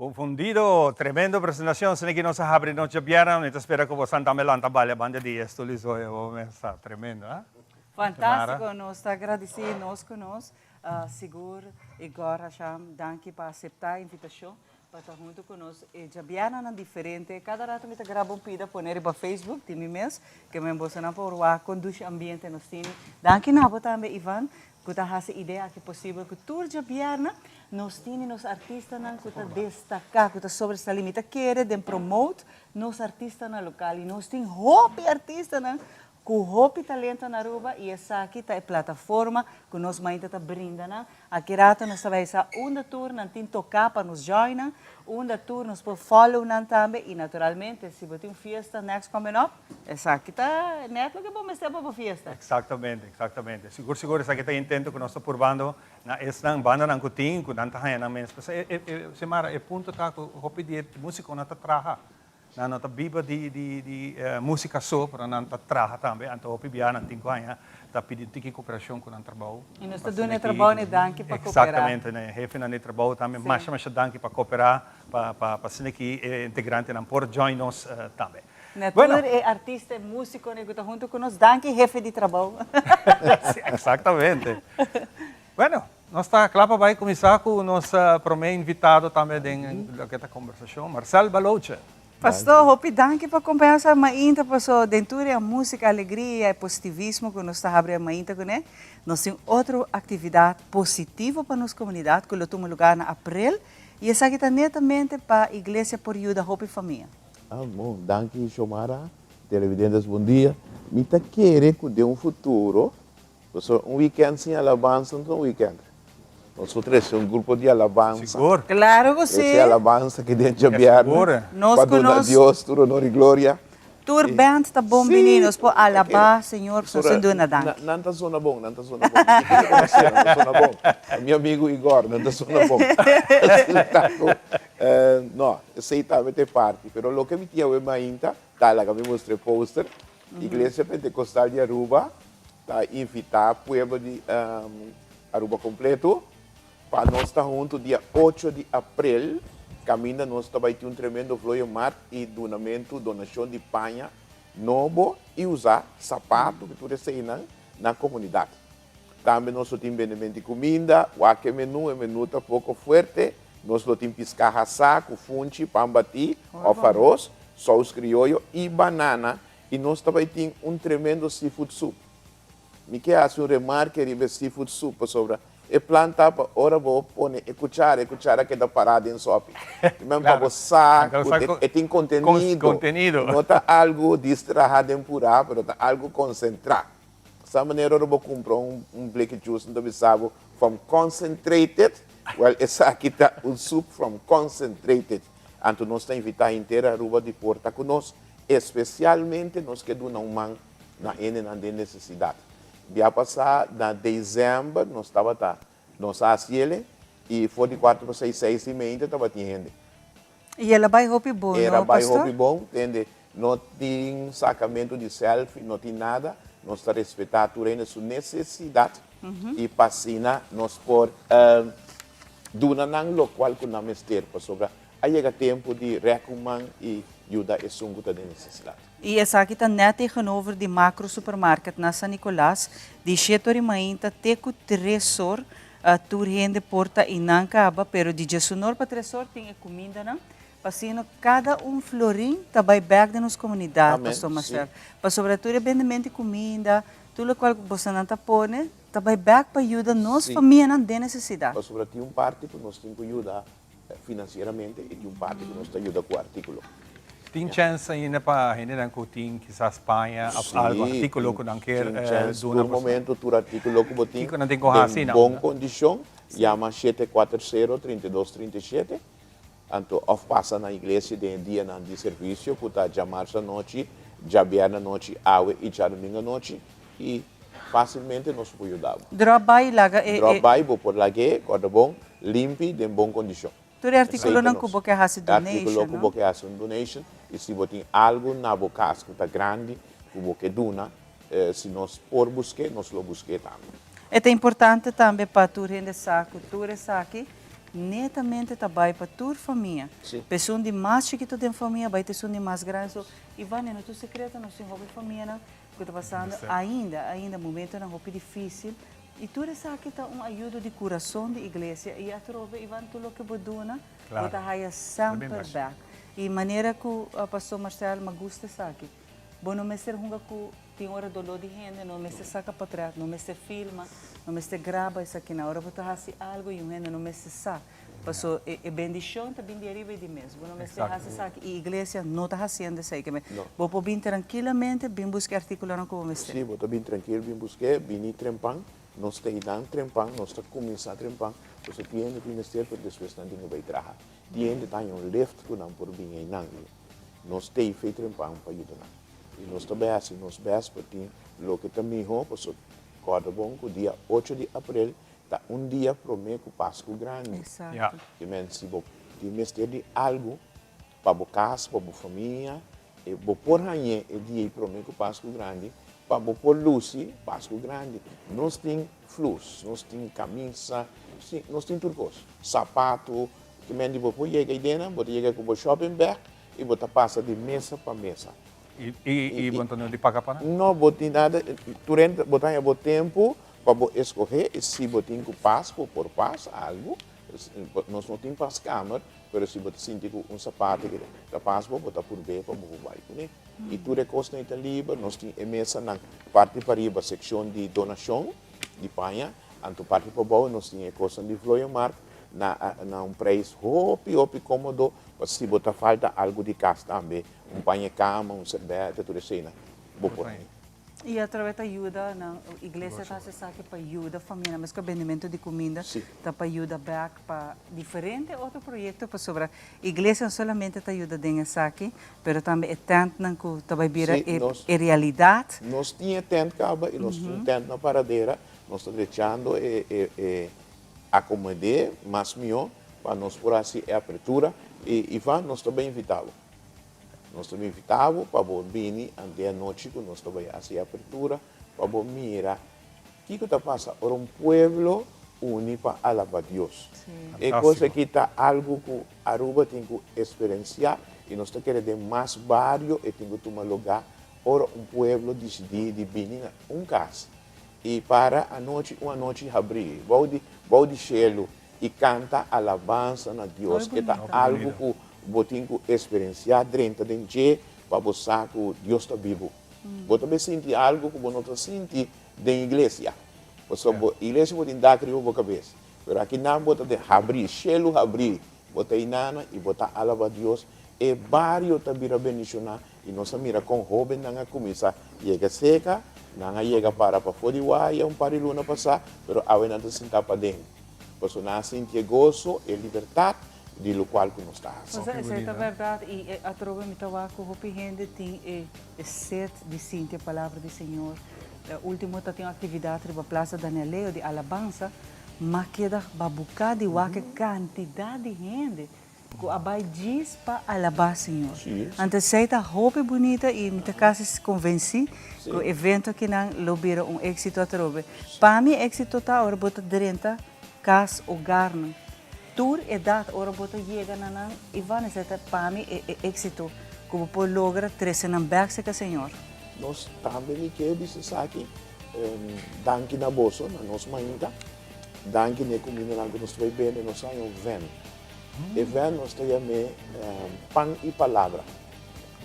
Confundido, tremendo presentación. Se que nos abre noche viernes, te espero que vos Santa Melanta vale banda de esto lisoy, está tremendo, ¿ah? Fantástico, nós está agradecido nós conosco, seguro agora já danke para aceitar a invitação para estar junto conosco. E já viana na diferente, cada rato me grava pida poner para Facebook, time mesmo, que me bolsa por lá conduz ambiente no cine. Danke na também Ivan, que tá essa ideia que é possível que tour já viana nós temos nos artistas não que tá destacar, que tá sobressalir, me tá querer de promote nos artistas na local e nós temos hope artistas não com hope talento na Aruba e essa aqui tá a plataforma que nós ainda tá brindando. Aqui rata nós vai essa tour não tem tocar para nos joinar, tour nós por follow não também e naturalmente se você tem fiesta next coming up, essa aqui tá neto que bom mestre para fiesta. Exatamente. Seguro essa aqui tá intento que nós estamos provando na essa banda não tem que não tá aí na mesmo. Semana é ponto tá que hope de música não tá traha. Na nota biba di música só para não trabalhar também, então o PBA não tem coisa, tá pedindo que cooperação com o trabalho. E nós estamos dando trabalho né danke para cooperar. Exatamente, né, chefe na trabalho também, mais danke para cooperar, para ser que integrante não por join nós também. Bueno, é artista, músico, né, que está junto conosco, danke chefe de trabalho. Exatamente. Bueno, nós está claro para começar com o nosso primeiro invitado também desta conversação, Marcel Baloche. Pastor, hope danke para acompanhar essa mainta, pastor. Dentro a música, a alegria e positivismo que nós está abrindo a mainta, né? Nós temos outra atividade positiva para nossa comunidade, que toma lugar em abril, e essa aqui está netamente para a Igreja por Ajuda Hope Família. Bom, danke, Xomara. Televidentes, bom dia. Me tá querendo que dê futuro, weekend sem alabança, um weekend. Nosotros somos un grupo de alabanza. Seguro. Claro que sí. Esa alabanza que dentro de viernes. Para a Dios, todo honor y gloria. Tour band está bom, meninos, por alabar, Senhor, por sua dona danke. Não está sona bom. Não está sona bom. Meu amigo Igor, não está sona bom. Não, aceitamente parte. Mas o que me tinha ainda, tá lá que me mostrei poster, Igreja Pentecostal de Aruba, tá invitar o povo de Aruba completo. Para nós estar junto dia 8 de abril, caminha nós vai ter tremendo floio mar e donação de panha novo e usar sapato que tu recebe na comunidade. Também nós temos benevente comida, o menu é menu tá pouco forte, nós temos piscar saco, funchi, pambati, arroz, sous criollo e banana e nós também temos tremendo seafood soup. Me quer fazer remarque de seafood soup sobre e planta para ora vou pôr e cuchara que dá parada em sopa. Mesmo para gostar, e tem contenido. Não está algo distraído em pura, mas está algo concentrado. Dessa maneira eu vou comprar black juice, então eu sabe, from concentrated, essa aqui está soup from concentrated. Então nós estamos invitando a inteira Aruba de porta conosco, especialmente nós que damos uma na necessidade. Dia passado, em dezembro, nós estávamos nós ele e foi de 4 para 6 e meia, estava tendo. E ela vai roupa bom, não, pastor? Era roupa bom, entende? Não tem sacamento de selfie, não tem nada. Nós estamos respeitando a sua necessidade e passina nós por dunanang local que não mestre, pastor. Aí chega tempo de recomendar e ajudar a sua necessidade. E essa aqui está net tegenover de macro supermarket na San Nicolás, de Chetori Mainta, teco tresor, turrende porta e não acaba, pero de Jesunor para tresor tem comida, não? Passino cada florim também back de nossa comunidade, pastor Marcel. Para sobretudo bendemente comida, tudo qual você não está pone, também back para ajudar nossa família não tem necessidade. Para sobretudo parte que nós temos que ajudar financeiramente e parte que nós ajuda com o artículo. Tem chance ainda para a gente coutinho, quizás Espanha, algo artículo que não quer no momento o artículo que botin em boa condição, chama 740-3237. Então, passa na igreja de dia de serviço, que está já março à noite, já viernes à noite, e já domingo à noite, e facilmente nós podemos ajudar. Drop by laga drop by vou por lá que corda bom, limpo e de boa condição. Tudo artículo não cubo que hace donation, artículo cubo que hace donation, e se botin algo na boca que está grande, cubo que dona, se nós por busque, nós lo busque também. É importante também para tu rende saco, tu saque, netamente trabalha para toda a família. Sim. Pessoa de mais chiquito da família, vai ter pessoa de mais grande. So, Ivan, não é secreto, não se envolve família, não. Que está passando ainda momento não é difícil. E tudo isso aqui está uma ajuda de coração da igreja. E a trova, Ivan, tudo o que você dona, você vai sempre back. E maneira que o pastor Marcelo me gusta isso aqui. Bom, não me ser runga que tem hora dolor de renda, não me se saca para trás, não me se filma, não me se grava isso aqui na hora, você faz algo e o renda não me se saca. Passou e bendição também de arriba e de mesmo. Não me se faz isso aqui. E a igreja não está fazendo isso aí. Vou pôr bem tranquilamente, bem buscar articulando como me está. Sim, vou estar bem tranquilo, bem buscar, bem trempang, nós estamos dando trempang, nós estamos começando a trempang, você tem que investir para depois não tem que vai trabalhar. Tem que ter um lift que não por bem aí não. Nós temos feito trempang para ajudar. E nós também assim, nós bem para ter, o que também é, passou, corda bom, que o dia 8 de abril, tá dia para o Páscoa grande. Exato. Ja. Que se você investir de algo para a casa, para a família, e você pôr aí o dia para o Páscoa grande, para você pôr luz, Páscoa grande. Nós temos flores, nós temos camisa, nós temos tudo coisa. Sapato, que você pode chegar aí dentro, você chega com o shopping bag e você passa de mesa para mesa. E você não paga para nada? Não, você tem nada, durante o tempo, para escolher se você tem que passar por passo algo, nós não temos para câmera, mas se você sentir sapato que está passando, você por ver para mover, né? E tudo é coisa não está livre, nós temos mesa na parte para riba, secção de donação de panha, anto parte para baixo nós temos coisa de flor mark na preço hopi cômodo, se você falta algo de casa também, panha cama, cerveja, tudo isso, né? Por aí. E através da ajuda, a igreja está se saque para ajuda a família, mas com o benimento de comida, está para ajuda back para diferente outro projeto para sobre a igreja não somente está ajuda dentro saque, mas também é tanto que está vai vir a realidade. Nós tínhamos tanto caba e nós tínhamos tanto na paradeira, nós estamos deixando acomodar mais melhor para nós por assim a abertura e Ivan nós também invitamos. Nós também invitamos para vir até a noite, que nós também fazemos a abertura, para mirar o que está passando. Ora, um povo unido para alabar Deus. É coisa que está algo que a Aruba tem que experienciar e nós estamos querendo mais barrio e tem que tomar lugar. Ora, um povo decidiu de vir em casa e para a noite, uma noite abrir, vai de chelo e canta alabança a Deus, que está algo que você tem que experienciar dentro de você para você que Deus está vivo. Você também sente algo que você não sente da igreja. A igreja você tem que dar a cabeça. Mas aqui não você tem que abrir, chelo abrir. Você tem nada e você alaba a Deus. E barrio está vira bendicionar. E nós mira com jovem não começa chega seca, não chega para fora de um par de luna passar, mas a não está sentar para dentro. Porque não sente gozo e liberdade de lo qual que nós estamos. Mas é verdade, e a trova me estava com o gente tem sede de sentir a palavra do Senhor. O último tem uma atividade na Praça Danieleo de alabança, mas queda babucar de qualquer quantidade de gente que abai diz para alabar o Senhor. Antes seita roupa bonita e muitas vezes se convenci que o evento que não lobira êxito a trova. Para mim, êxito está agora bota dentro casa ou garno. Tur edad ora bota chega na Ivan seta para mim é êxito como por logra três na berce que Senhor. Nós também queremos dizer aqui, danke na bolsa, na nossa mainta, danke na comida na que nós vai bem, nós temos um van. E van nós temos pão e palavra.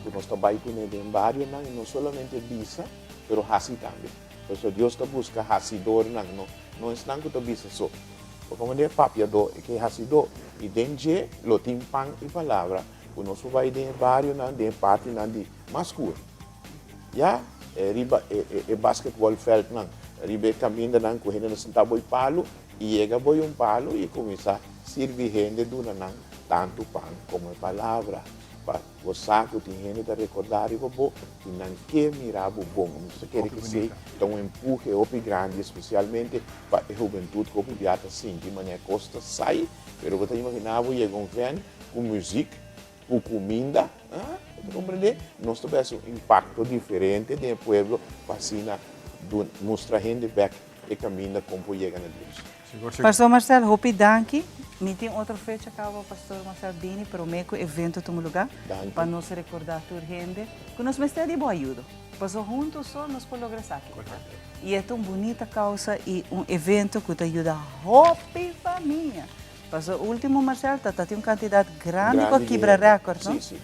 Que nós trabalhamos com ele em vários, não somente bisa, mas hasi também. Por isso Deus está buscando hasidor, não está que bisa só. Porque é papiado que hasidor. E dentro lo tem pão e palavra, que nós vai em vários, de parte de masculino. Ja, riba basquetbolveld nang riba caminho nang correndo na sentabo palo e chega boi palo e começa a servir gente duna nang tanto pão como a palavra para o saco tem gente a recordar e bobo que não quer mirar o bom você quer que seja um empurre opi grande especialmente para a juventude que opiata sim de maneira costa sai pero você imaginava chega vem com música com comida compreender? Nós temos um impacto diferente do povo para mostrar a gente back e caminha como chega na Deus. Pastor Marcelo, hope danke Me tem outra fecha que o pastor Marcelo Bini, pero meio evento no lugar, para nós recordar a gente, que nós mais de boa ajuda. Passou juntos só nós podemos lograr aqui. E é tão bonita causa e evento que te ajuda a roupa família. Passou o último Marcelo, tem quantidade grande para quebrar recorde, não? Sim.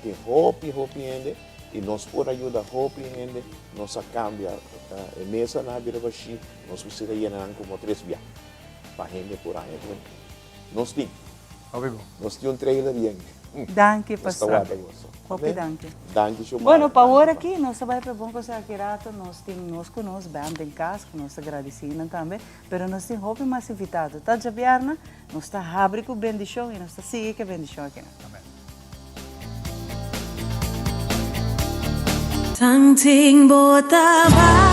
Tem roupa gente, e nós podemos ajudar a roupa gente, nós cambiar a mesa na Birabashi, nós precisamos llenar como 3 viajes para gente por aí. Nós temos trailer e Danke, pastor. Danke. Danke, bueno, para agora aqui, nós vai para bom coisa aqui rato, nós temos conosco, bem em casa, nós agradecemos também, mas nós temos roupa mais invitado. Tá de Bierna, nós está abrindo com bendição e nós está seguindo com bendição aqui. Amém. Tanting botaba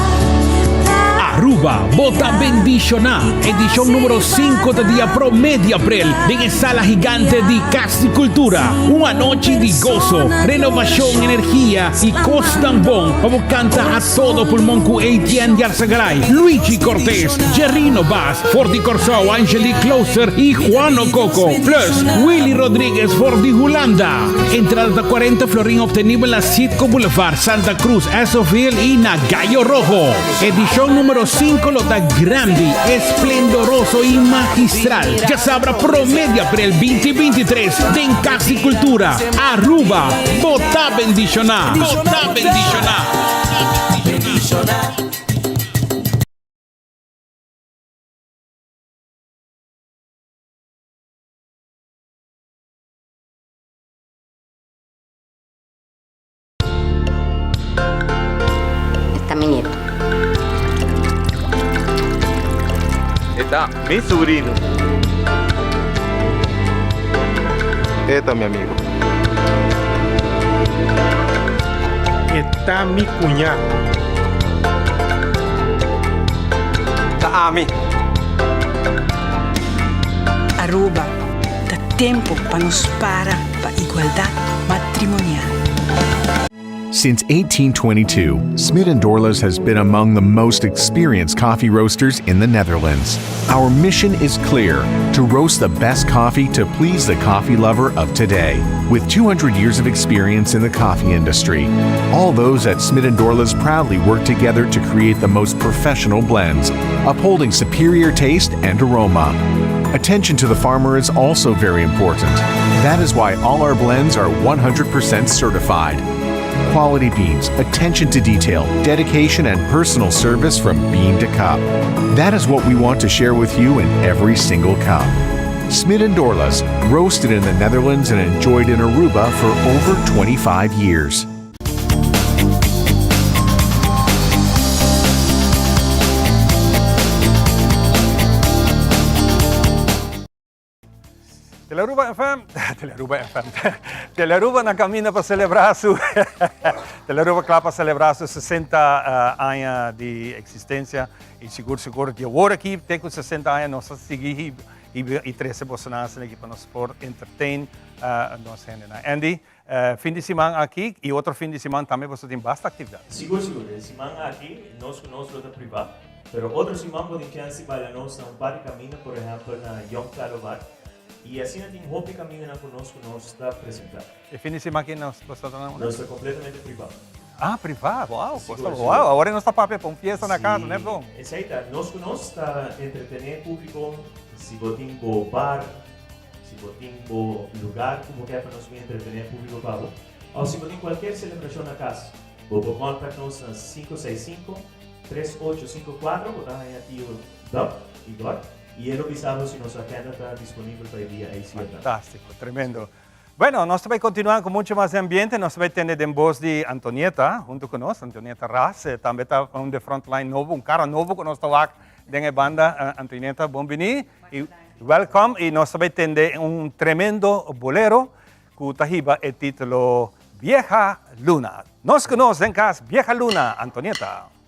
Aruba, Bota Bendicioná, edición número 5 de Día Pro Media April, en Sala Gigante de Casticultura. Una noche de gozo, renovación, energía y Costambón. Vamos a cantar a todo pulmón con Etienne Yarzagaray, Luigi Cortés, Gerrino Bass, Forti Corsao, Angelique Closer y Juano Coco. Plus, Willy Rodríguez, Forti Julanda. Entrada 40 Florín obtenible en la Citco Boulevard, Santa Cruz, Esofil y Nagallo Rojo. Edición número 5, Lota Grande, esplendoroso y magistral. Ya sabrá promedia para el 2023 de Casticultura. Aruba, Bota Bendicioná. Bota Bendicioná. Está mi nieto. Está mi sobrino. Está mi amigo. Está mi cuñado. Está a mí. Aruba, dá tempo para nos para igualdade matrimonial. Since 1822, Smit & Dorlas has been among the most experienced coffee roasters in the Netherlands. Our mission is clear: to roast the best coffee to please the coffee lover of today. With 200 years of experience in the coffee industry, all those at Smit & Dorlas proudly work together to create the most professional blends, upholding superior taste and aroma. Attention to the farmer is also very important. That is why all our blends are 100% certified. Quality beans, attention to detail, dedication, and personal service from bean to cup. That is what we want to share with you in every single cup. Smit & Dorlas, roasted in the Netherlands and enjoyed in Aruba for over 25 years. Telearuba FM, Telearuba na camina para celebrar Telearuba claro para celebrar seus 60 anos de existência e seguro de agora aqui tem com 60 anos nós seguir e 13 bolsonaros aqui para nos por entertain nós Andy, fim de semana aqui e outro fim de semana também você tem bastante atividade. Seguro, semana aqui nós luta privada, pero outro semana pode chance para nós um par de caminho, por exemplo na Young Clarovar. E assim tem roupa caminhando conosco, nós está apresentando. E fim de semana aqui nós está Nós está completamente privado. Ah, privado? Uau, uau, agora nós está para uma festa na casa, né, bom? Exato, nós está entretener público, se botem bo bar, se botem bo lugar, como que é para nós entretener público para ou se botem qualquer celebração na casa, bo contact-nos na 565-3854, botar aí aqui o DOP, Igor. Y él avisaba si nuestra agenda está disponible para el día ahí. Fantástico, tremendo. Bueno, nós vamos continuar com muito mais ambiente. Nós vamos ter a voz de Antonieta, junto conosco, Antonieta Ras. Também está um de frontline novo, cara novo que nós estamos aqui na banda. Antonieta, bem-vindo e welcome. E nós vamos ter tremendo bolero que está o título Vieja Luna. Nós conhecemos em casa Vieja Luna, Antonieta.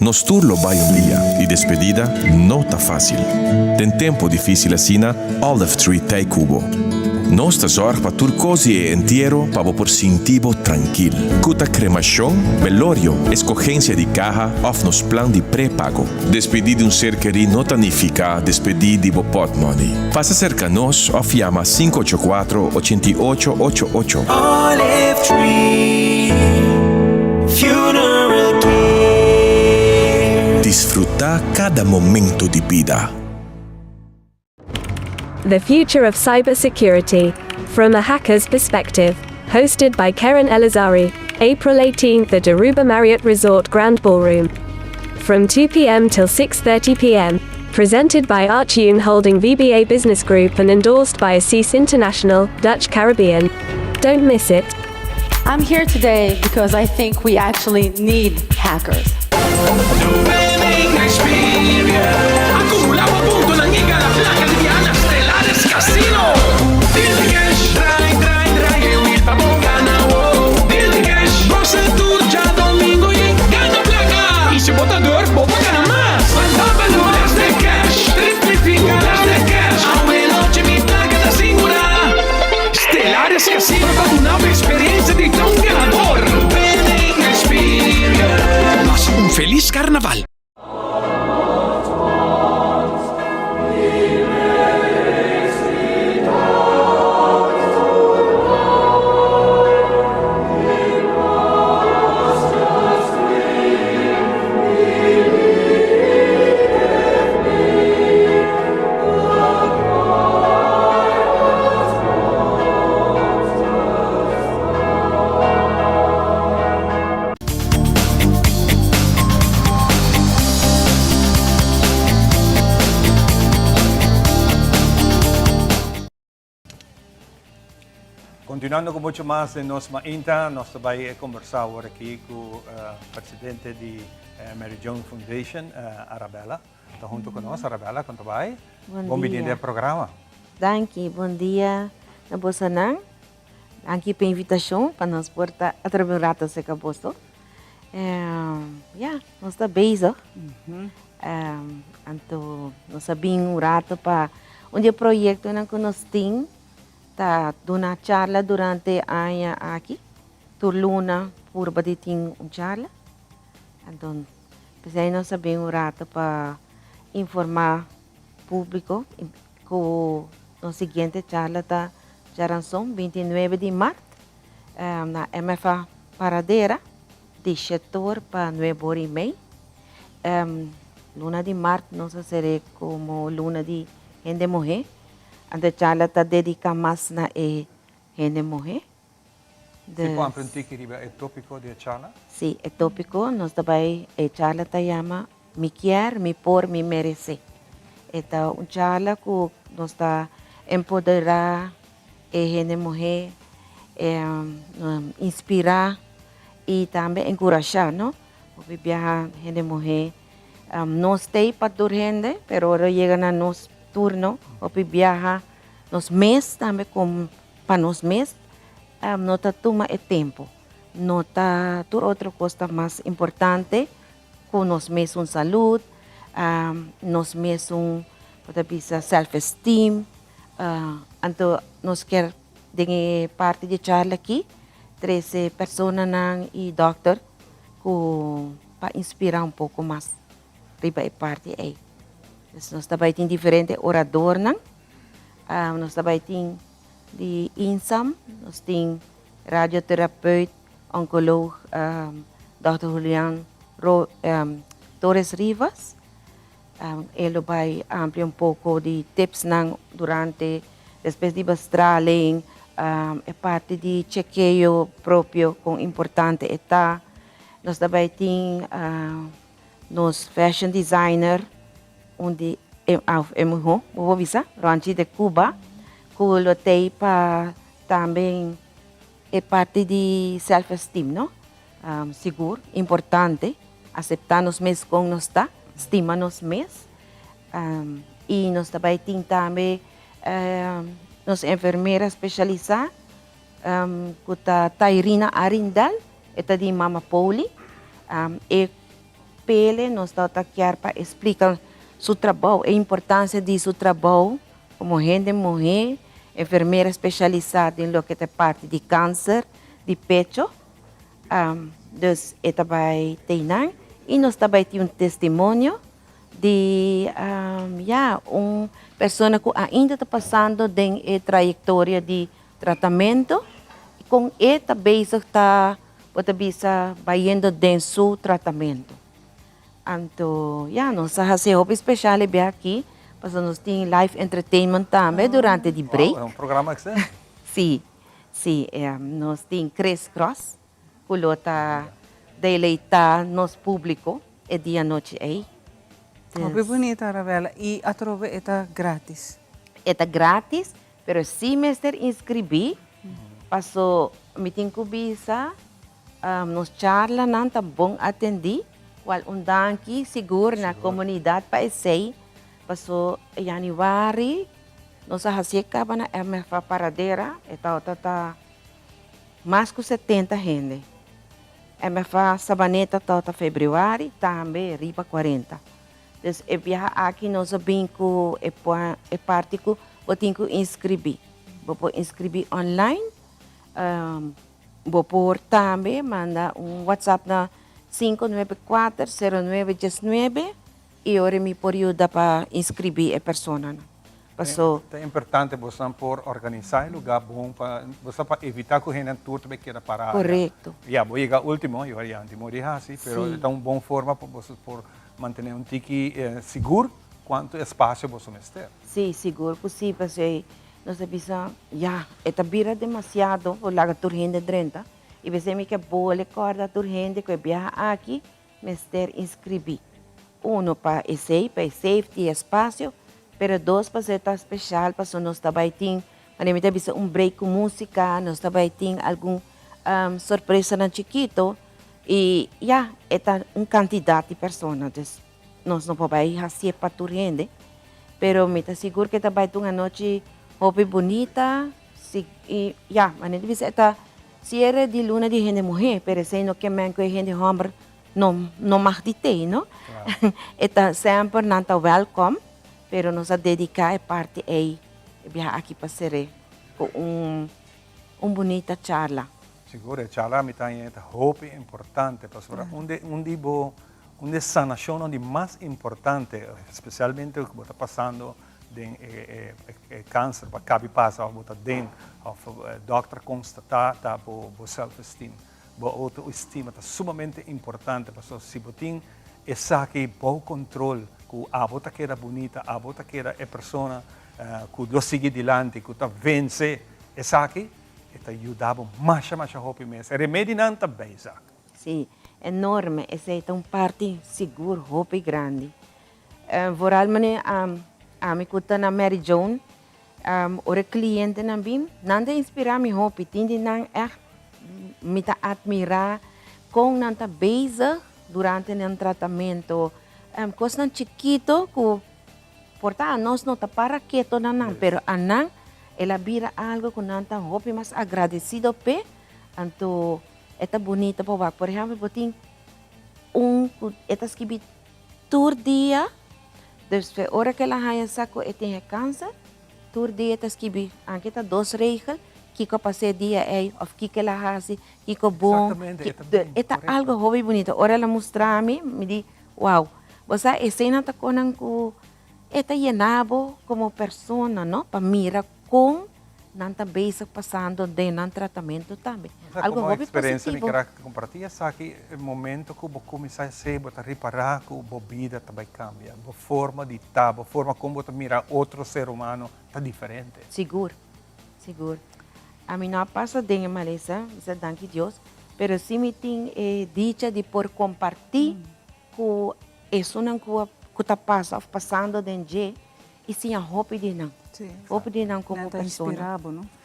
Nos turlo vai un dia e despedida não tá fácil. Tem tempo difícil assina Olive Tree Tei Cubo. Nós ta zorg pa turcosi e entierro pa por sintivo tranquil. Cuta cremação, velorio, escogencia de caja of nos plan de pré-pago. Despedir de um ser querido não significa despedir de pot money. Passa cerca nos of llama 584-8888. Olive Tree Funeral Care. Disfruta cada momento de vida. The Future of Cybersecurity, from a Hacker's Perspective, hosted by Karen Elazari, April 18th at Aruba Marriott Resort Grand Ballroom. From 2 p.m. till 6:30 p.m., presented by Archune Holding VBA Business Group and endorsed by Assis International, Dutch Caribbean. Don't miss it. I'm here today because I think we actually need hackers. Acumulamos puntos na liga da placa de Diana Estelares Casino. Dilde cash, trai, eu ir pra bom canal. Dilde cash, gosta tudo já domingo e ganha placa. E se botador, poupa ganha mais. Manda valores de cash, triplifica las de cash. Aumento de placa da segurar. Estelares Casino para uma nova experiência de tão ganador. Winning Experience. Passa feliz carnaval. Continuando com muito mais de Nos Mainta, nós também conversamos aqui com o presidente da Mary Joan Foundation, Arabella. Está junto conosco, Arabella, como vai? Bom dia ao programa. Danke, bom dia na Bosanang. Danke pela invitação para nós portar a trabalhar se acabou. Nós está bem, então nós sabemos o rato para onde o projeto que nós temos. Tá dando charla durante a ano aqui, turluna por baditing charla. Então, precisamos nós saber um rato para informar público com a seguinte charla tá já ransom 29 de março na MFA Paradeira de setor para 9h30. Luna de março nós será como luna de gente morrer. A charla está dedicada mais na gente morrer. Você pode aprender que é tópico de charla? Sim, é tópico. Nós também a charla está chama Me Quer, Me Por, Me Merece. É uma charla que nós está empoderar a gente morrer, inspirar e também encorajar, não? Porque viajar a gente morrer. Nós temos para toda gente, mas agora chega na nosso turno, porque viaja nos meses também, como para nos meses, não está toma tempo. Não está outra coisa mais importante, com nos meses uma saúde, nos meses self-esteem. Então, nós queremos, de parte de charla aqui, 13 pessoas e doctor, para inspirar pouco mais, para a parte aí. Nós também temos diferentes oradores. Nós também temos de INSAM, nós temos radioterapeuta, oncólogo, Dr. Julian Torres Rivas. Ele vai ampliar pouco de tips durante, depois de bestraling, a parte de chequeio próprio com importante etapa. Nós também temos nos fashion designer, onde vou avisar, Ranchi de Cuba, que lutei para também é parte de self-esteem, não? Seguro, importante, aceitar nos mesmos como nós está, estima nos mesmos. E nós também temos também nos enfermeira especializada, que é Tairina Arindal, é de Mama Pauli, e papel, nos está taquear para explicar su trabajo, a importância de su trabajo como gente mujer, enfermeira especializada em lo que te parte de câncer de pecho. Dus esta vai treinar e nós também temos testemunho de uma pessoa que ainda está passando em trajetória de tratamento e com esta base está bisa indo em seu tratamento. Então, nós fazemos especial aqui, porque nós temos live entertainment também durante o break. É um programa excelente. Sim, nós temos Chris Cross, que está deleitar nosso público e dia e noite aí. Muito bonita, Ravela. E a trova é grátis? É grátis, mas se me inscrever, passou, me tem que visa, nos charla não tá bom atender, qual danke seguro na comunidade para esse, passou januário, nós fazemos na MFA Paradeira, tá mais que 70 gente. MFA Sabaneta tá fevereiro, também riba 40. Então, é viajar aqui, nós sabemos que é parte que eu tenho que inscrever. Vou inscrever online, vou por também, manda WhatsApp na 594-0919 e ora me por ajuda para inscrever a pessoa. É importante você por organizar o lugar bom para você para evitar que a gente tudo vai quedar parado. Correto. Vou chegar último, eu já antes morri assim, mas é uma boa forma para você por manter um tique seguro quanto espaço você ter. Sim, seguro possível, porque nós sabemos esta vira demasiado, o lago turgente drenta, e você me que boa recorda turgente que viaja aqui, mas ter inscrever. Para esse, para safety espaço, pero dois para ser especial, para nós também tem, para mim também break com música, nós também tem algum surpresa na chiquito, e é quantidade de pessoas, nós não podemos fazer para turgente, pero me está seguro que também tem uma noite hobby bonita, e mas não deve ser cierre de luna de gente mulher, pero se não que man que gente homem não mais de ter, não? Está sempre não tá welcome, pero nos a dedicar a parte aí, viajar aqui para ser com bonita charla. Seguro, a charla me tem hope importante, pastora. Onde sanação onde mais importante, especialmente o que está passando de câncer, para cabe passa, bota dentro, o doctor constatar tá o self-esteem, o autoestima está sumamente importante, pastor. Se botin essa aqui bom controle, que a bota que era bonita, a bota que era a pessoa que lo sigue adiante, que está vence, essa aqui, está ajudando mais a hope mesmo. Remédio não está bem, Isaac. Sim, enorme, essa é uma parte segura, hope grande. Vooralmente, a me conta na Mary Joan, o cliente também, não te inspirar me hope, tende não me ta admirar com não ta beza durante o tratamento, coisa chiquito que porta nós não ta para quieto não, pero anan ela vira algo que não ta hope mais agradecido pe, então esta bonita por exemplo, botin esta esquibi todo dia. Dus a hora que ela haya saco e tem câncer, todo dia está esquibi, aqui está 2 regras, que eu passei dia aí, ou que ela hace, que bom, é algo hobby bonito. Ora ela mostra a mim, me diz, wow, você a cena está com está llenado como pessoa, não? Para mirar com nanta basic passando de nan tratamento também. Algo hobby experiência me quero compartilhar aqui o momento que você começa a ser, você reparar que a vida também cambia, a forma de estar, a forma como você mira outro ser humano está diferente. Seguro. A mim não passa de maleza, você danke Deus, pero sim me tem dicha de por compartilhar com isso não que está passando dentro e sim a hobby de não. Hope din ang como persona.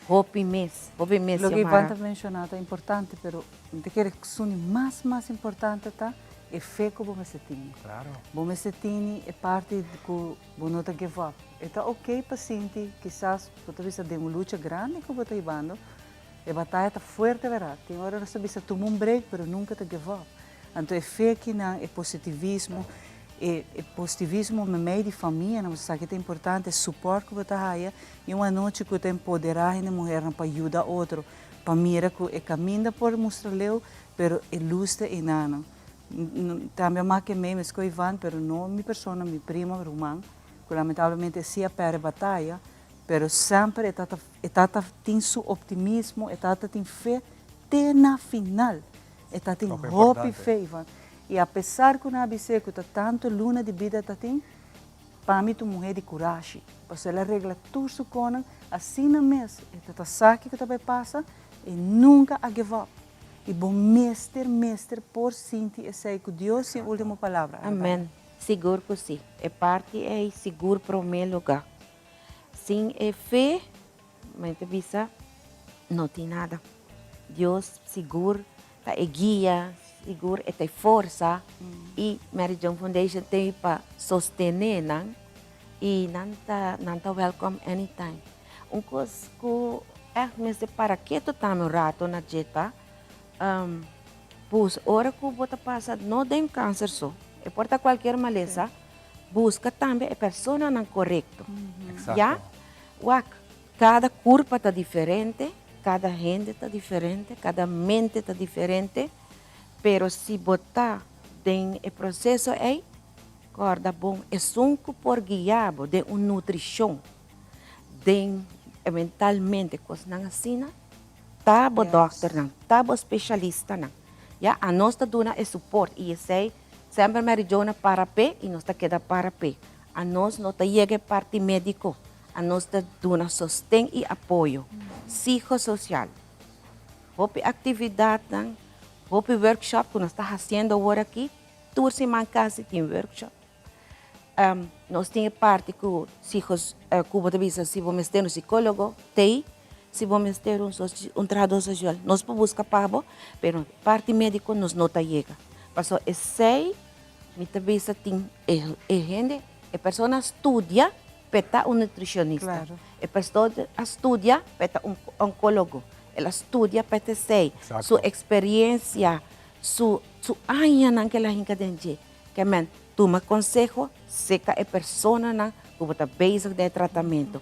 Hope mes. Lo que Iván mencionado é importante, pero te quero que suni mais importante tá é fé que você tem. Claro. Você tem é parte que você não give up. Então, ok, paciente, quizás você visa de uma luta grande que você está a batalha está forte, verdade. Tem hora você visa tomar break, pero nunca te give up. Então, é fé que não é positivismo. E positivismo no meio de família, não sabe que é importante, é suporte que você tem e uma noite que você empoderar a mulher para ajudar outro, para mirar que é caminho por mostrar-lhe, mas é luz e nada. Também mais que mim, mas que Ivan, mas não minha pessoa, minha prima, Román, que lamentavelmente se a perde batalha, mas sempre tem seu optimismo, tem fé até na final, tem hope e fé, Ivan. E apesar que na biseco tá tanto luna de vida tem, para mim tu mulher de coragem, porque ela regla tudo su conan, assim na mês, tá sabe que também passa e nunca a give up. E bom mestre por sentir e sei que Deus é a última palavra. Amém. Seguro que sim. É parte é seguro para o meu lugar. Sem fé, mente visa, não tem nada. Deus seguro, tá guia, seguro e tem força e Mary John Foundation tem para sostener não e não tá welcome anytime. Coisa que é mesmo para que tu tá um rato na jeta, pues hora que você passa não tem câncer só, e porta qualquer maleza, busca também a pessoa não correto, já? Cada corpo está diferente, cada gente está diferente, cada mente está diferente. Pero se botar tem o processo aí, corda bom, é sunco por guiado de uma nutrição, de mentalmente coisa não assim, tá bom doctor não, tá bom especialista não, já a nós tá dando é suporte e sei sempre me regiona para pé e nós tá queda para pé, a nós não tá chega parte médico, a nós tá dando sostém e apoio psicossocial, houve atividade não. Houve workshop que nós estamos fazendo agora aqui, toda semana casa tem workshop. Nós temos parte que os hijos, como te disse, se vamos ter um psicólogo, se vamos ter um trabalhador social, nós podemos buscar pago, mas parte médica nos não chega. Passou sei, me te disse, tem gente, a pessoa estuda para um nutricionista, a pessoa estuda para um oncólogo. Ela estuda para ter sua experiência, sua aia naquela gente que man toma conselho, seca a pessoa na que está basic de tratamento.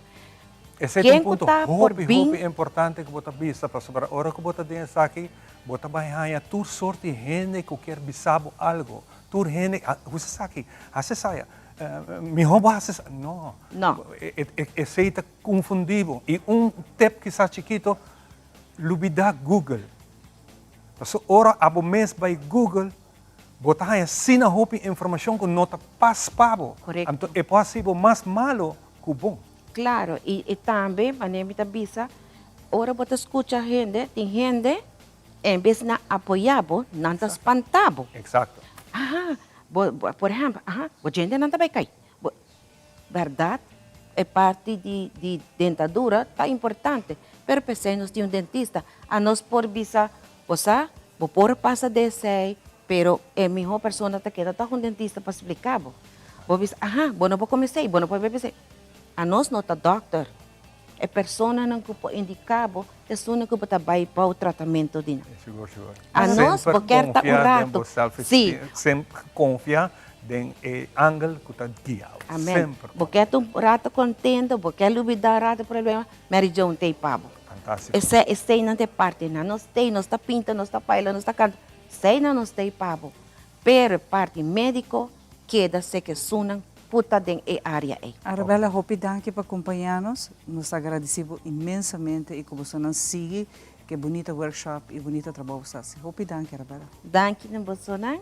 Esse é um ponto muito importante que você visa para sobre a hora que você tem aqui, você vai ganhar toda sorte de gente que quer saber algo, toda gente, você sabe, você sabe. Mi hobby hace no, esse está confundido e tip que está chiquito lubida Google. Paso ora abo mes by Google, botar assim a roupa informação que nota pas pabo. Correcto. Então é possível mais malo que bom. Claro, e também, manemita bisa, ora bota escuta gente, tem gente, em vez de apoiar, não está espantado. Exato. Por exemplo, a gente não está bem cair. Verdade? É parte de dentadura, está importante. Pero pensei, nós temos um dentista, a nós por visa, você, por passa desse, pero é melhor pessoa que está com um dentista para explicar. Vou dizer, não vou começar, não vou beber. A nós não está doctor, é pessoa não que pode indicar, é pessoa que pode vai para o tratamento dele. Seguro. A nós, porque está um rato. Sim. Sempre confiar no ângulo que está guiado. Amém. Porque é um rato contento, porque é olvidar rato problema, Mary John tem pavo. Fantástico. Esse não tem parte, nós está pinta, nós está paila, nós está canto. Sei não nós tem pavo. Pero parte médico, queda se que sunan puta den área aí. Arabella, hopi danke para acompanhar-nos. Nos agradecemos imensamente e que você nos siga, que bonita workshop e bonita trabalho. Hopi danke, Arabella. Danke, você não.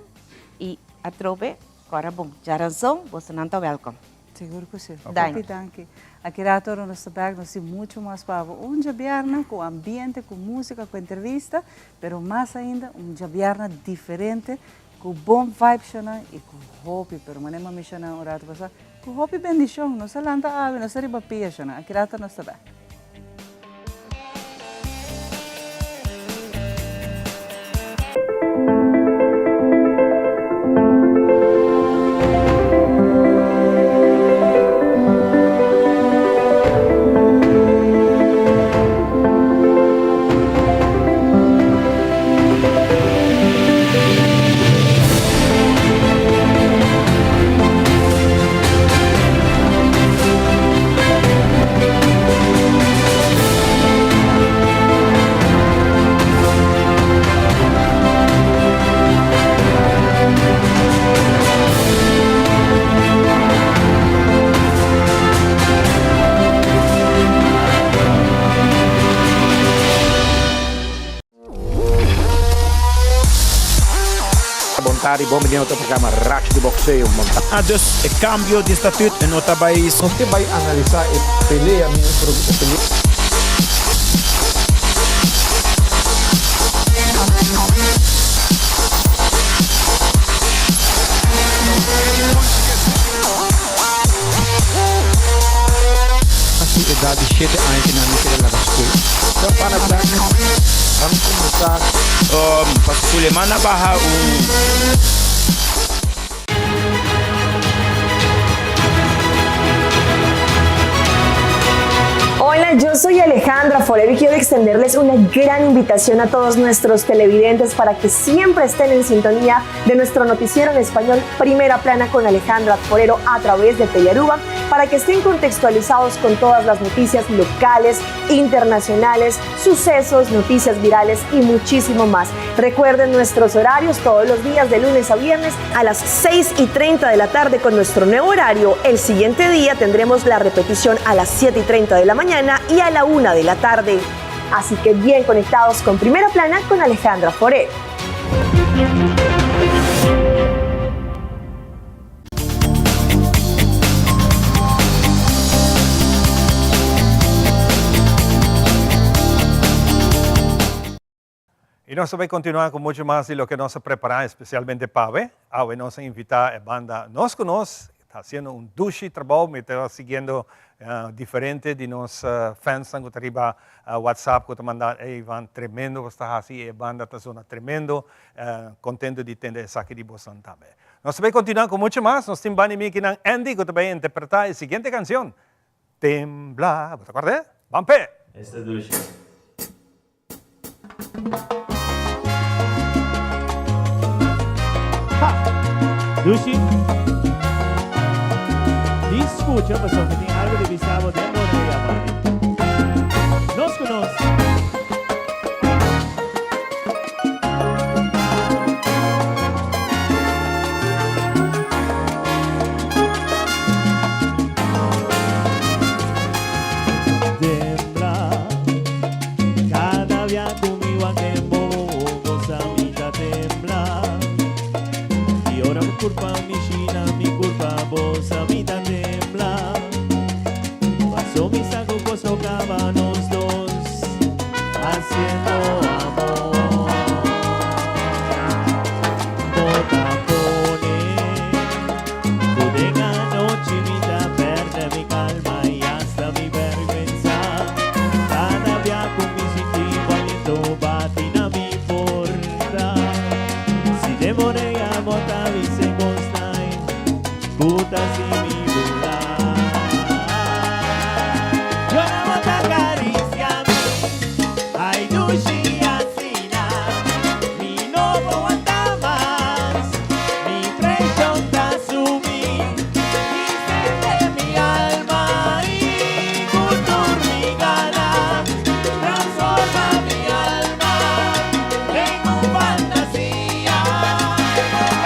E a trobe, agora bom. Já razão, você não está welcome. Seguro que sim. Danke. Danke. Aqui dentro do nosso bag nós temos muito mais para um jabiarna com ambiente, com música, com entrevista, mas mais ainda jabiarna diferente, com bom vibe e com hope, pero manema mishana orato basa, com hope bendição, não se lanta ave, não se riba pia shana. Aqui dentro do nosso bag. Elizari, bom dia no programa Racha de Boxeo. Dus het cambio de statuut en nota país. Nós temos que analisar a pelea, Idade de 7 anos na minha da escola. Então, para vamos começar. Para Sulemana barra Hola, yo soy Alejandra Forero y quiero extenderles una gran invitación a todos nuestros televidentes para que siempre estén en sintonía de nuestro noticiero en español Primera Plana con Alejandra Forero a través de Telearuba, para que estén contextualizados con todas las noticias locales, internacionales, sucesos, noticias virales y muchísimo más. Recuerden nuestros horarios todos los días de lunes a viernes a las 6:30 de la tarde con nuestro nuevo horario. El siguiente día tendremos la repetición a las 7:30 de la mañana y a la 1 de la tarde. Así que bien conectados con Primera Plana con Alejandra Forero. Y nos va a continuar con mucho más de lo que nos prepara especialmente para hoy nos invita a banda Nos Conoce, está haciendo un dushi trabajo, me está siguiendo diferente de nos fans que arriba WhatsApp que te mandan, Ivan, tremendo, está así, banda está zona tremendo, contento de tener esa aquí de Boston también. Nos va a continuar con mucho más, nos tiene Bani Miki Andy que te va a interpretar la siguiente canción, Tembla, ¿te acuerdas? ¡Vampe! Este es dushi. Dushi, escucha, pessoal, que tem algo de bizarro de Moreira, mano. Nos Conoce. Tembla, cada día conmigo a tempo, cosa vida tembla. Y ahora por culpa mi China, mi culpa vos a vida tembla. Pasó mi saco, pues tocaba los dos haciendo amor. Bota pone, pude en la noche mitad perde mi calma y hasta mi vergüenza. Cada día con mi sentido aliento batina mi porta. Si demoré a botar y se constain, puta si mi bula. Yo la bota caricia ay dushi asina, mi no aguanta más, mi presión ta subí, y de mi alma y cultura mi gana, transforma mi alma en un fantasía,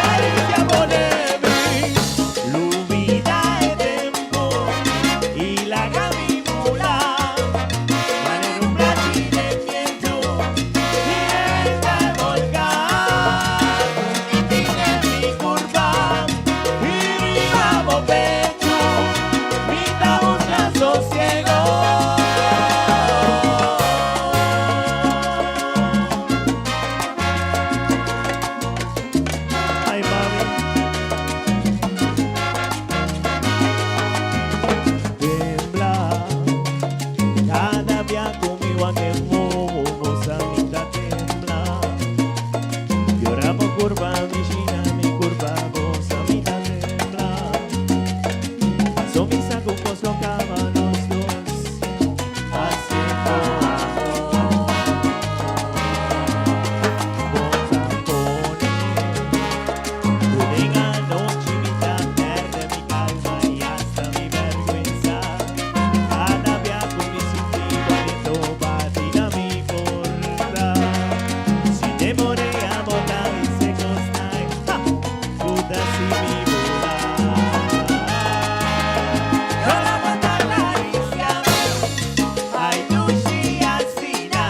caricia poneme, lubida e tempo, y la gamibula, manera un brasileño, y esta volcán, y tiene mi curva, y riba pecho, mi busca sosiego. Ay, mami. Tembla, cada día conmigo a que vos a mitad tembla. Lloramos curva, mi China, mi curva, vos a mitad tembla. Pasó mi saco, pues tocaba los dos haciendo amor. Pude en la noche mitad perde mi calma y hasta mi vergüenza. Cada día con mi sentido aliento batina mi porta. Si demoré a botar y se constai, puta si mi bula. Yo la bota caricia, ay dushi asina,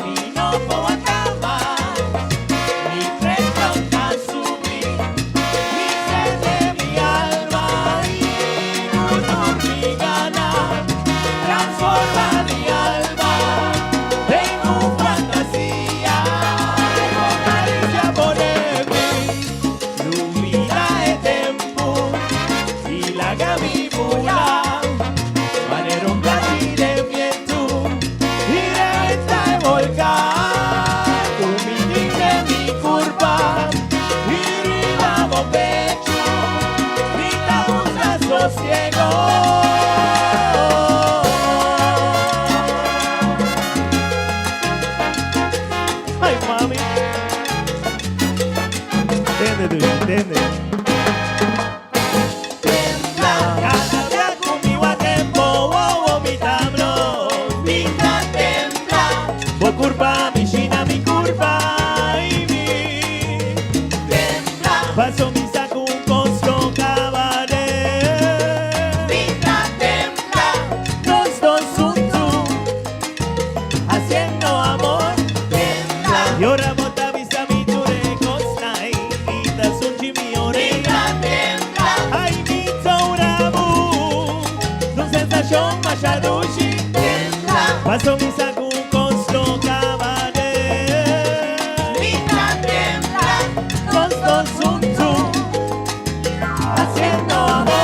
mi no aguanta más, mi presión ta subí. ¿entiendes? Cada día conmigo a tiempo, oh, oh, mi tablo. Pinta tembla, por curva, mi china, mi curva y mi tembla. Paso mi saco un costro cabaret. Pinta tembla, los dos juntos, haciendo amor. Tembla, y ahora bota vista mi ture costa y te sunchi mi oreja. Tembla, ay mi tourabu, no sensación machadushi. Tembla, paso mi saco un costro cabaret. Pinta tembla, los dos juntos, haciendo amor.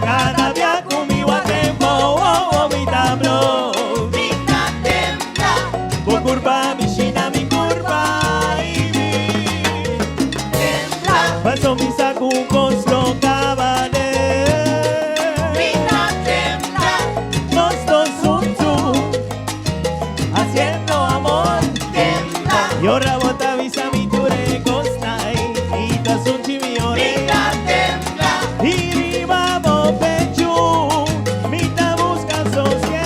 Cada día conmigo a tiempo, oh, oh, mi tablo. Pinta tembla, por curva, mi china, mi curva y mi tembla. Paso mi saco un costro cabaret. Pinta tembla, los dos juntos, haciendo amor. Tembla, y ahora bota visa mi ture costa y te sunchi mi oreja. Tembla, y vamos pecho, mi ta busca sosiego.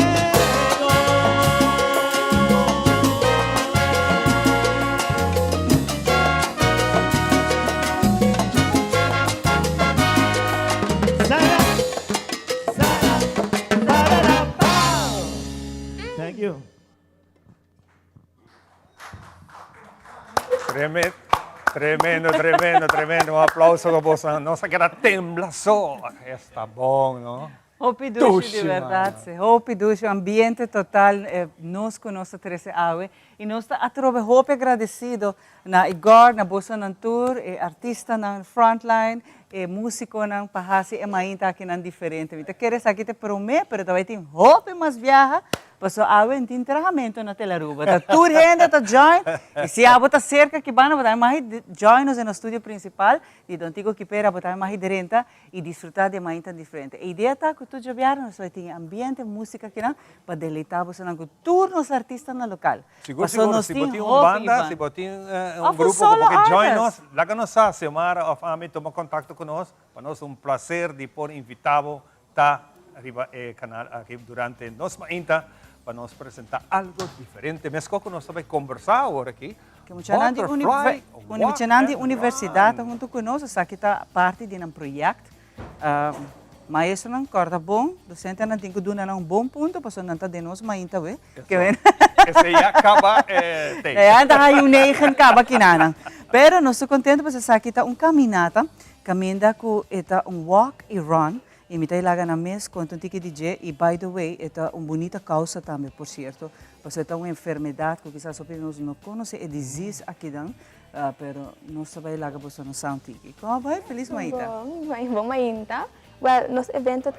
Thank you. Tremendo. Um aplauso com você. Nossa, que era temblação. Está bom, não? Hopi duši, de verdad. Hopi duši, ambiente total, nós conosco Teresa Aue. E nós a trove hopi agradecido na Igor, na Bossa Nantur, artista na frontline, músico na Pahasi, e mainta aqui na diferente. Então, queres aqui te prometo, pero também tem hopi mais viaja. Paso Aue em tem treinamento na Telaruba. Tá tour gente, tá join. E se a bota cerca que bana, botar mais join nos no estúdio principal. E do antigo que pera botar mais direnta e desfrutar de mainta diferente. A ideia tá que tu jobiaram, nós vai ter ambiente, música aqui na para deleitar você na tour nos artistas na local. Seguro, se botin banda, se botin grupo que join nós, lá nos a Semara of Ami toma contato conosco, para nós prazer de por invitado tá arriba canal aqui durante nos mainta para nos apresentar algo diferente. Mesmo que nós também conversar agora aqui. Que muita universidade junto conosco, essa aqui tá parte de um projeto. Maestro não corta bom, docente não tem que dar um bom ponto, para não estar de nós mainta we. Que vem. Esse já acaba anda aí 9 acaba aqui nana. Pero nós estamos contentes porque essa aqui tá caminhada com eta walk e run. E me está lá na mesa com um tiki DJ e, by the way, é uma bonita causa também, por certo. Porque é uma enfermidade que quizás nós não conhecemos, é disease aqui dentro, pero nós também lá para no sound tiki. Como vai? Feliz Maíta? Bom, Maíta. Well, nosso evento é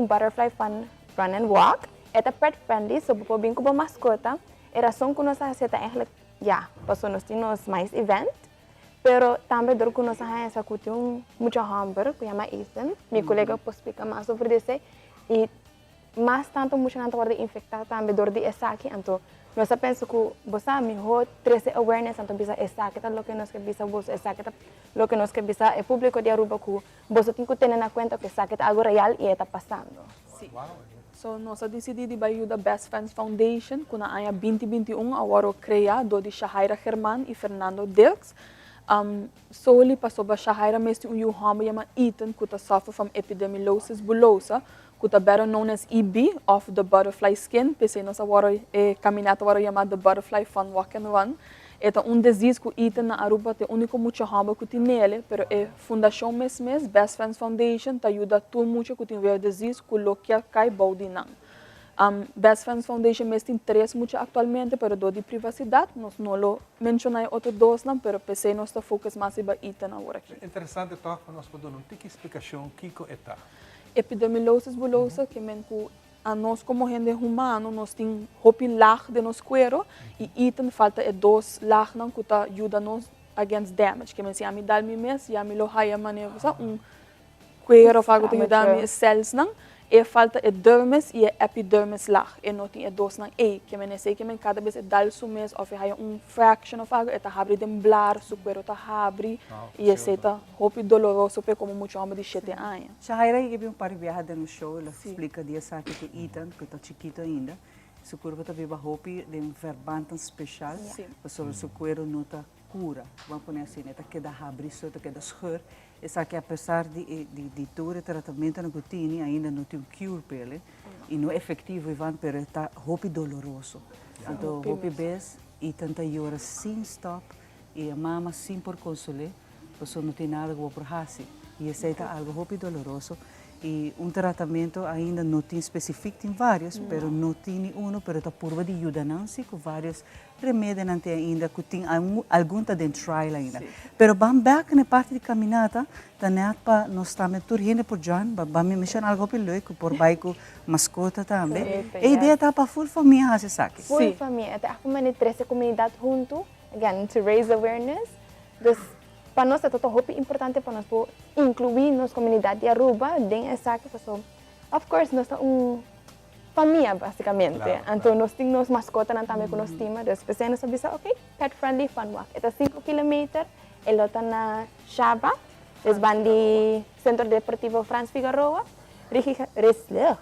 Butterfly Fun Run and Walk. É pet friendly, so por bem como mascota. A razão que nós fazemos é para nós temos mais eventos. Pero também dor que nós essa que muita hamburger que chama Ethan, meu colega pode explicar mais sobre isso e mais tanto muita gente pode infectar também dor de essa aqui, então nós penso que você melhor trazer awareness então bisa essa que tá lo que nós que bisa você essa que tá lo que nós que bisa é público de Aruba que você tem que ter na conta que essa que tá algo real e está passando. Sim. So nós decidimos ayudar Best Friends Foundation que na ano 2021 agora criado de Shahaira Germán e Fernando Dilks. Soli passou a Shahaira mesmo homem chama Ethan que suffer from epidermolysis bullosa, que é better known as EB of the butterfly skin. Pensei nós agora caminhada agora chamada Butterfly Fun Walk and Run. É disease que Ethan na Aruba é o único muito homem que tem nele, pero é fundação mesmo Best Friends Foundation te ajuda todo muito que tem disease que lo que cai body não. Best Friends Foundation mesmo tem 3 muito atualmente, pero do de privacidade, nós não lo mencionei outros 2 não, pero pensei nós está focus mais em Ethan agora aqui. Interessante tá, nós podemos ter uma explicação que é tá. Epidermolysis bullosa que men ku a nós como gente humano, nós temos hopi lag de nos cuero e item falta é dos lag não que ajuda nos against damage. Que se a mim dá mes e a mim lo haya maneira cuero fago tem da mi cells não e falta é dermis e epidermis lag e não tem dos não que me sei que cada vez é dal sumes of haya fraction of algo eta abre demblar su cuero ta abre e esse tá hopi doloroso pe como muito homem de 7 anos. Shahaira e um par de viagens no show, ela explica dia sabe que Ethan, que está chiquito ainda, su cuerpo está viva hopi de verbante especial, sobre su cuero não tá cura. Vamos pôr assim, né? Tá queda abre, só tá queda scheur. Essa que apesar de todo o tratamento no cutini ainda não tem cure para ele e não é efetivo Ivan, pero está hopi doloroso. Então hopi bes e tanta horas sem stop e a mama sem por consolar, porque não tem nada que por hasi e esse é algo hopi doloroso e tratamento ainda não tem específico, tem vários, pero não tem pero está por de ajuda não se com vários remédios não tem ainda que tem algum tá dentro trial ainda. Pero vamos back na parte de caminhada, tá net para nós também turhinde por John, vamos mexer algo pelo que por bairro mascota também. A ideia tá para full família se sabe. Full família, até a comunidade junto, again to raise awareness. Dus para nós é muito importante para nós incluir nas comunidade de Aruba, dentro essa que pessoa. Of course, nós estamos família basicamente. Então nós temos mascota também com nós time, dus we zijn dus okay, pet friendly fun walk. Het is 5 kilometer, elo está na Chaba, dus van die Centro Deportivo Franz Figueroa.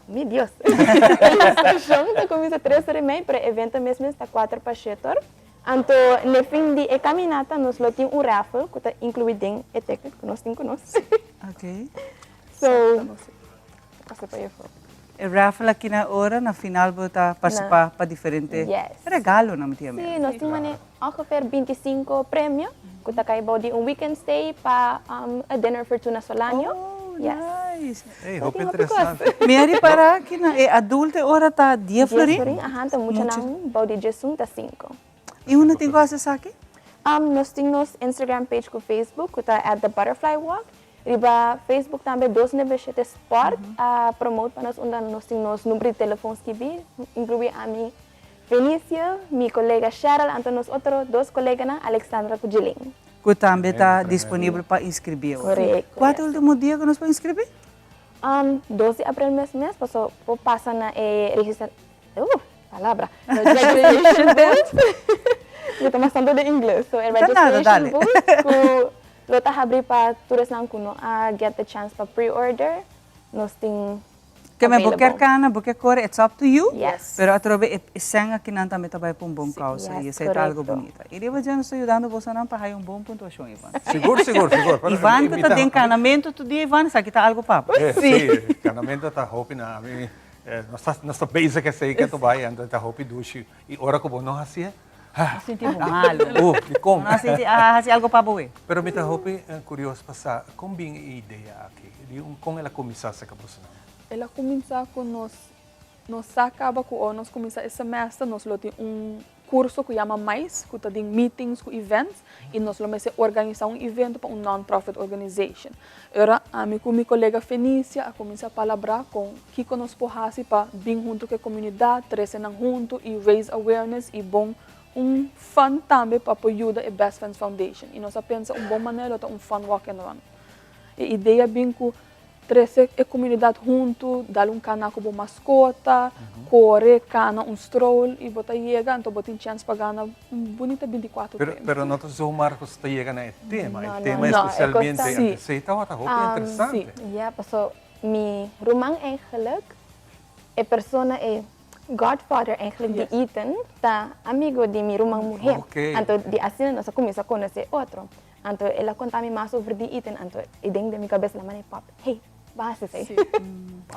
Meu Deus! Estação está começa 3h30, para o evento mesmo está 4 para 7 horas. Então, no fim de caminhada, nós temos raffle que está incluído em o ticket que nós temos conosco. Ok. So, passa para aí. O raffle aqui na hora, na final, você participar para diferente regalo, não me tinha Sim, nós temos ongeveer 25 prêmios, que está caindo de weekend stay para a dinner for tuna solanho. Nice. Hey, hope interessante. Mary para que na adulto ora tá 10 florin? Então muito não, body jesum tá 5. E uma tem coisa aqui? Nós temos Instagram page com Facebook, que está at the Butterfly Walk. Riba Facebook também 297 Sport promote para nós, onde nós temos número de telefones que vi, inclui a mim Vinícia, minha colega Cheryl, então nós outros 2 colegas, Alexandra Kujiling. Que também está disponível para inscrever. Correto. Qual é o último dia que nós podemos inscrever? 12 de abril mesmo, passou passa na registrar. Palavra. Registration date. Eu estou passando de inglês. So, registration book. Lo tá abrir para todos não kuno get the chance para pre-order. Nós tem que me qualquer cana, qualquer cor, it's up to you. Yes. Pero atrobe senga que não também trabalha para bom causa e isso é algo bonito. E devo dizer, estou ajudando você não para bom pontuação, Ivan. Seguro. Ivan, tu tem encanamento tu dia, Ivan, sabe que tá algo papo. Sim, encanamento tá hope na mim. Nós basic que sei que tu vai andar tá hope duche e ora como não assim. Senti malo. Como? Não senti assim algo para boa. Pero me tá hope curioso passar como bem a ideia aqui. Como ela começar essa cabeça? Ela começa com nós acaba com nós começa esse semestre nós temos curso que chama mais que tem meetings com events e nós vamos organizar evento para non-profit organization. Agora a minha colega Fenícia a começar a falar com que nós podemos para vir junto com a comunidade, trazer junto e raise awareness e bom fund também para ajuda a Best Friends Foundation. E nós pensamos bom maneira de fun walk and run. A ideia é bem que trazer a comunidade junto, dar cana com mascota, correr, cana, stroll e botar chega, então botar chance para ganhar bonita 24 prêmios. Pero nós somos marcos que chega na tema, o tema especialmente aceita outra roupa interessante. Sim, passou meu irmão eigenlijk, a pessoa é godfather eigenlijk de Ethan, tá amigo de minha irmã mulher. Então de assim nós começamos a conhecer outro. Então ela conta-me mais sobre de Ethan, então e dentro da minha cabeça na pop, hey, basta sei.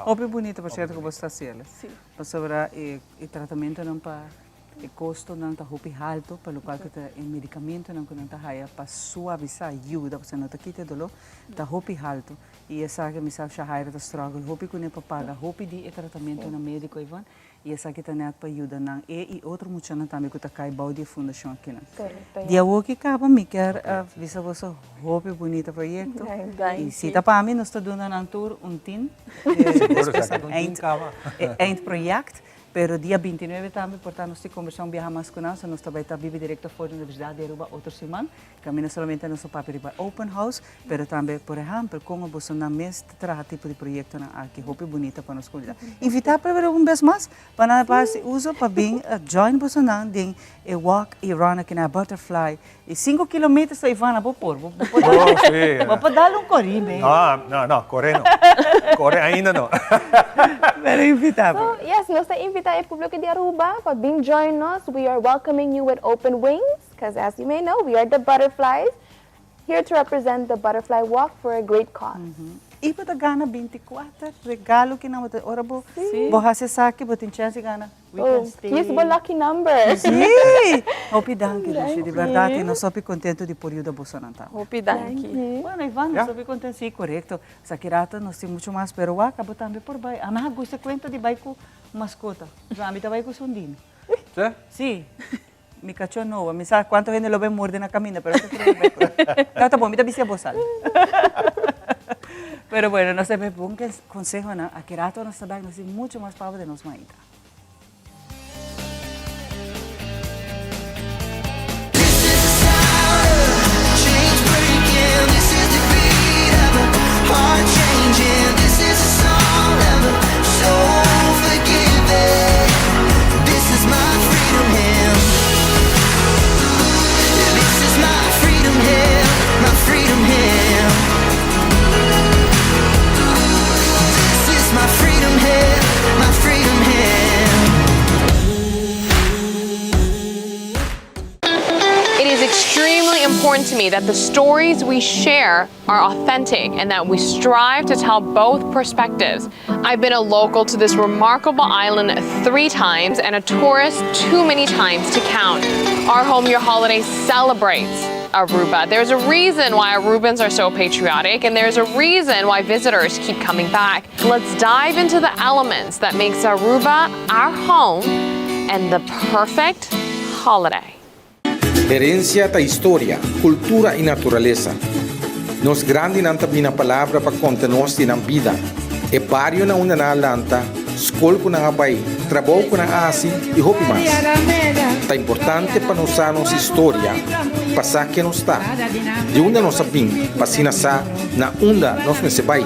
Óbvio bonito por certo que você está sendo. Para sobre o tratamento não para o custo não está muito alto, pelo qual que o medicamento não está high para suavizar ajuda, para não quitar dor, está muito alto. E essa que me sabe Shahaira está struggle, hope que não para pagar, hope de tratamento no médico Ivan. e essa aqui também para ajudar não e outro muito não também que está cai balde fundação aqui não. Correto. Dia o que acaba me quer visa você roupa bonita projeto e se tá para mim nós está dando um tour team eind project. Pero dia 29 também, portanto, nós temos conversão viajar mais com nós, nós também estamos direto fora da Universidade de Aruba outra semana, caminho somente nosso papel para open house, pero também, por exemplo, como você na mês traga tipo de projeto aqui, roupa bonita para nós cuidar. Invitar para ver vez mais, para nós uso para vir join você na de walk e run aqui na Butterfly, e 5 quilômetros aí vai na vou Vou dar um corrinho, bem. Não, correr não. Correr ainda não. Pero invitar. So, yes, nós invitamos o público de Aruba para vir join us. We are welcoming you with open wings, because as you may know, we are the Butterflies, here to represent the Butterfly Walk for a great cause. E para ganhar 24 regalo que não tem hora bo você sabe que tem chance de ganhar. Yes, but lucky numbers. Sim. Hope danke, de verdade, nós somos contentos de por ajuda você não tá. Hope danke. Bueno, Ivan, nós somos contentos, sim, correto. Sakirata, nós temos muito mais, pero o acabo também por baixo. A minha gosta conta de baixo com mascota. Já me tá baixo com sondino. Sim. Mi cachorro no, me sabe quanto gente lo ve morder na caminha, pero tá bom, me tá bici a bozal. Pero bueno, no se me un consejo, ¿no? A que rato nos está dando mucho más pavo de nos maíta. Important to me that the stories we share are authentic and that we strive to tell both perspectives. I've been a local to this remarkable island 3 times and a tourist too many times to count. Our Home Your Holiday celebrates Aruba. There's a reason why Arubans are so patriotic, and there's a reason why visitors keep coming back. Let's dive into the elements that makes Aruba our home and the perfect holiday. Herencia da história, cultura e natureza. Nos grande não tem a palavra para contar nós na vida. É barrio na uma na lanta, escola na abai, trabalho na asi e roupa mais. É importante para nós a nossa história, passar que nós está. De onde nós vim, para se nascer, na onda nós não se vai.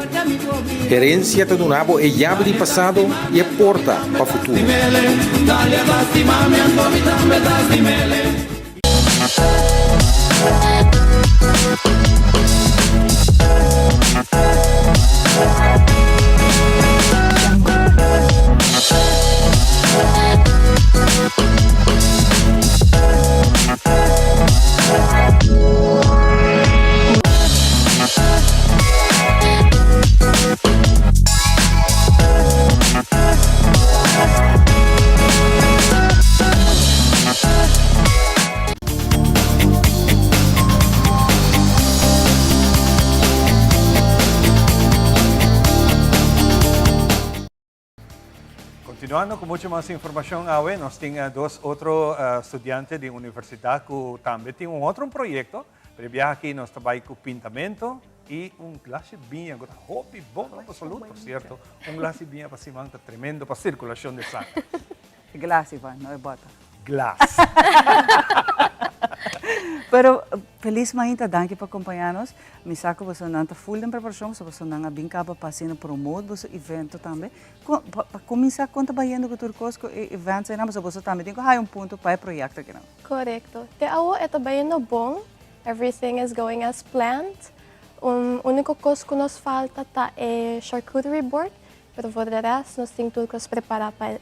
Herencia do nabo é chave de passado e é porta para o futuro. Continuando com muito mais informação, Awe, nós temos 2 outros estudantes de universidade que também têm outro projeto. Para viajar aqui, nós trabalhamos com pintamento e glass de vinho, que é hobby bom absoluto, certo? Glass de vinho para se manter tremendo para a circulação de sangue. Glass, Ivan, não é bota. Glass. Pero feliz maita, danke por acompanhar-nos. Me saco você não está full de preparação, você não bem capa passando promover você evento também. Para começar conta baiando com turcos com eventos aí, mas você também tem que ponto para o projeto aqui não. Correcto. Te awo ito baiando bom. Everything is going as planned. Único coisa que nos falta tá é charcuterie board, pero por de resto nós temos tudo que preparar para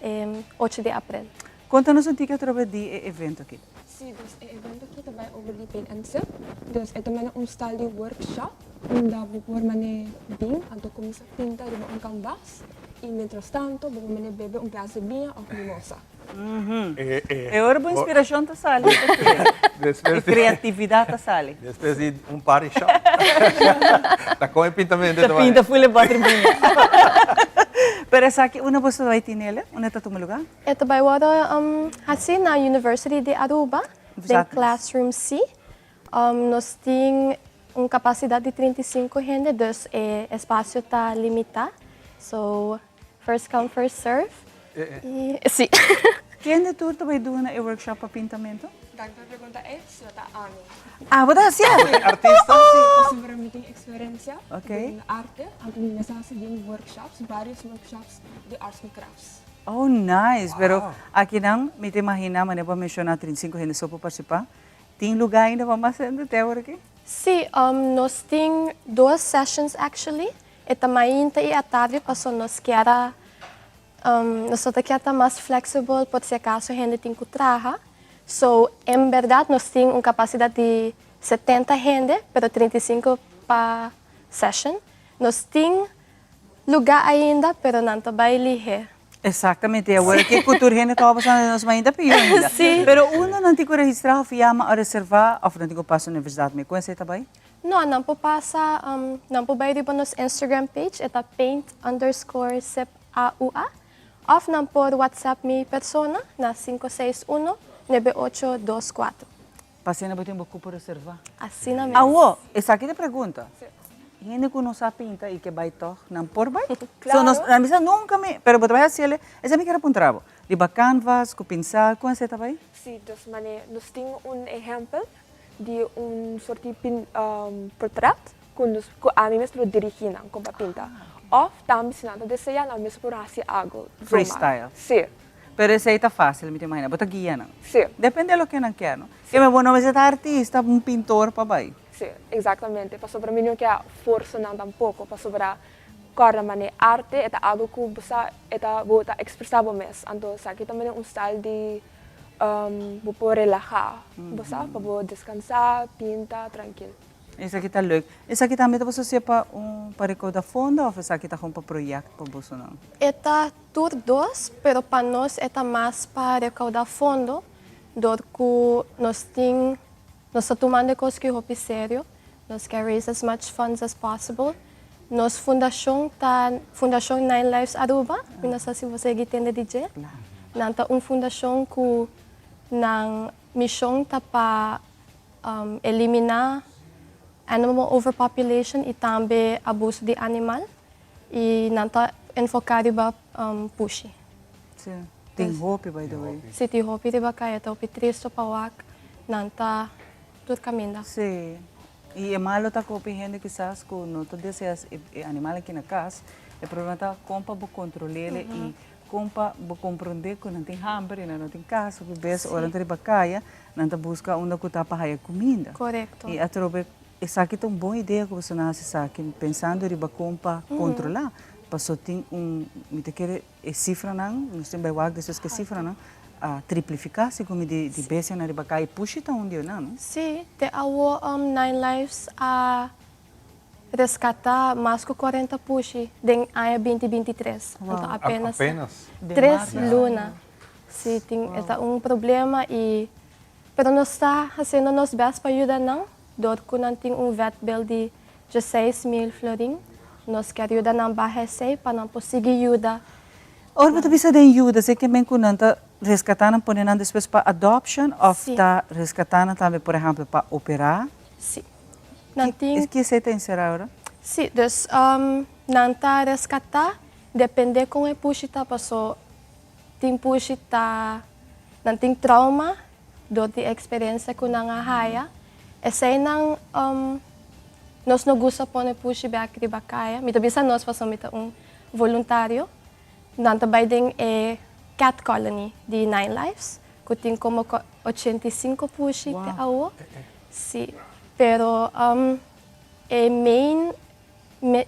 8 de abril. Conta-nos um pouquinho através do evento aqui. Sim, dus het evento aqui também over de paint and sip. Dus ito man style de workshop, onde por mane bem, anto começa a pintar de canvas e mientras tanto, vamos mane bebe pedaço de vinho ou mimosa. É hora boa inspiração tá sali. É criatividade tá sali. Depois de party shop. Tá com pintamento. Tá pinta full de vinho. Pero sa akin, una po sa way tinele? Una tatumuloga? Ito ba wado hasi na University de Aruba, de Exato. Classroom C. Nós tem capacidade de 35 gente, dus espaço tá limitado. So, first come, first serve. Sim. Quem de tudo vai doon na workshop para pintamento? Dagdag pergunta si Tata Ani. Ah, wala siya! Artista? Sobrang meeting experiência Okay. de arte, ang nasa din workshops, various workshops de arts and crafts. Oh, nice. Pero aqui não, me te imagina, mas não vou mencionar 35 gente só para participar. Tem lugar ainda para mais ainda até agora aqui? Sim, nós tem 2 sessions actually. Ita mainta e à tarde, passou nós quera nós só quer mais flexível, por se acaso a gente tem que trabalhar. So, em verdade, nós temos uma capacidade de 70 gente, pero 35 para session. Nós temos lugar ainda, pero não vai ligar. Exatamente. Agora que cultura gente estava passando nós ainda pior ainda. Sim. Pero una não tem que registrar ou fiama a reservar, ou não tem que passar na universidade. Me conhece também? Não po passa, não po vai riba nos Instagram page, eta paint_sepaua. Of não por WhatsApp mi persona na 561-9824. Passei na botinha para reservar. Assim na mesmo. Ah, ó, essa aqui é a pergunta. Gente que não sabe pintar e que vai tocar, não por vai? Claro. So, a misa nunca me, pero botar vai assim, essa me quer apontar. Riba canvas, com pincel, com essa também? Sim, dus nós temos exemplo de sorte de portrait que a mim mesmo dirigina com a pinta. Of também se nada deseja na mesma por assim algo. Freestyle. Sim. Pero essa aí tá fácil, me te imagina. Bota guia, não? Sim. Depende do que não quer, não? Que me vou não ser artista, pintor, para vai. Sim, exatamente. Para sobre mim não quer força não tampouco, para sobre corda mane arte é algo que você é bota expressar mesmo. Então, aqui também é style de vou relaxar, você para descansar, pintar, tranquilo. Essa aqui tá leuk. Essa aqui também você se para recaudar fundo ou essa aqui tá com para projeto para você não? Eta tur dos, pero para nós eta mais para recaudar fundo, do que nós tem nós tomando coisas que é sério, nós quer raise as much funds as possible. Nos fundação Fundação Nine Lives Aruba, não sei se você entende DJ. Nanta fundação que nang missão tá para eliminar animal overpopulation e também abuso de animal e nanta enfocado ba pushi. Sim. Tem hope by the way. Se tem hope de ba kaya to pitristo pawak nanta tudo caminho. Sim. E é malo tá com gente que quizás com não todo esses animais aqui na casa, é problema tá compa bo controlar e compa bo compreender que não tem hambre, não tem casa, que bes ora entre bacaia, não tá busca onde que tá para comida. Correto. E atrobe essa aqui é uma boa ideia que você nasce sabe pensando riba compa controlar. Passou tem me te quer cifra não tem vai wag dessas que cifra não triplificar se como de base na riba cai puxa tá onde não? Sim, te awo Nine Lives a rescatar mais que 40 pushi den ano 2023. Então apenas 3 luna. Sim, tem problema e pero nós está fazendo nos best para ajudar não. Dor que não tem vet bill de 16,000 florin. Nós queremos ajudar não barra para não conseguir ajudar. Ora, você precisa de ajuda, sei que bem que não está resgatando, porém, depois para adoption, ou está resgatando também, por exemplo, para operar? Sim. Que você tem será agora? Sim, dus não está resgatar, depende com o puxa tá passou, tem puxa tá, não tem trauma, do de experiência com não haya, essa aí não nós não gusta pôr o puxa bem aqui bacaya, mito bisa nós passamos voluntário. Nanto by ding cat colony de Nine Lives, que tem como 85 pushi te awo. Sí, pero main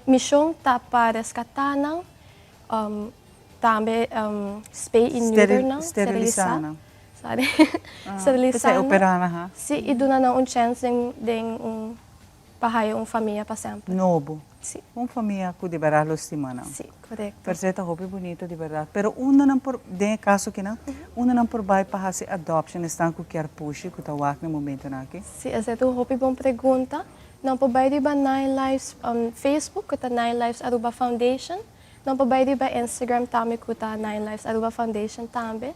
mission tá para resgatar não, também spay and neuter não, sterilizar não. Sabe? Sterilizar. Operar na. Sí, e duna não chance de pahayo família para sempre. Novo. Sim. Uma família que de verdade lo estima não. Sim, correto. Perfeita, roupa bonita de verdade. Pero uma não por de caso que não, uma não por vai para fazer adoption, estão com quer push, que tá wak no momento na aqui. Sim, essa é roupa bom pergunta. Não por vai de Nine Lives Facebook, que tá Nine Lives Aruba Foundation. Não pabay di ba Instagram tami kuta Nine Lives Aruba Foundation tambe.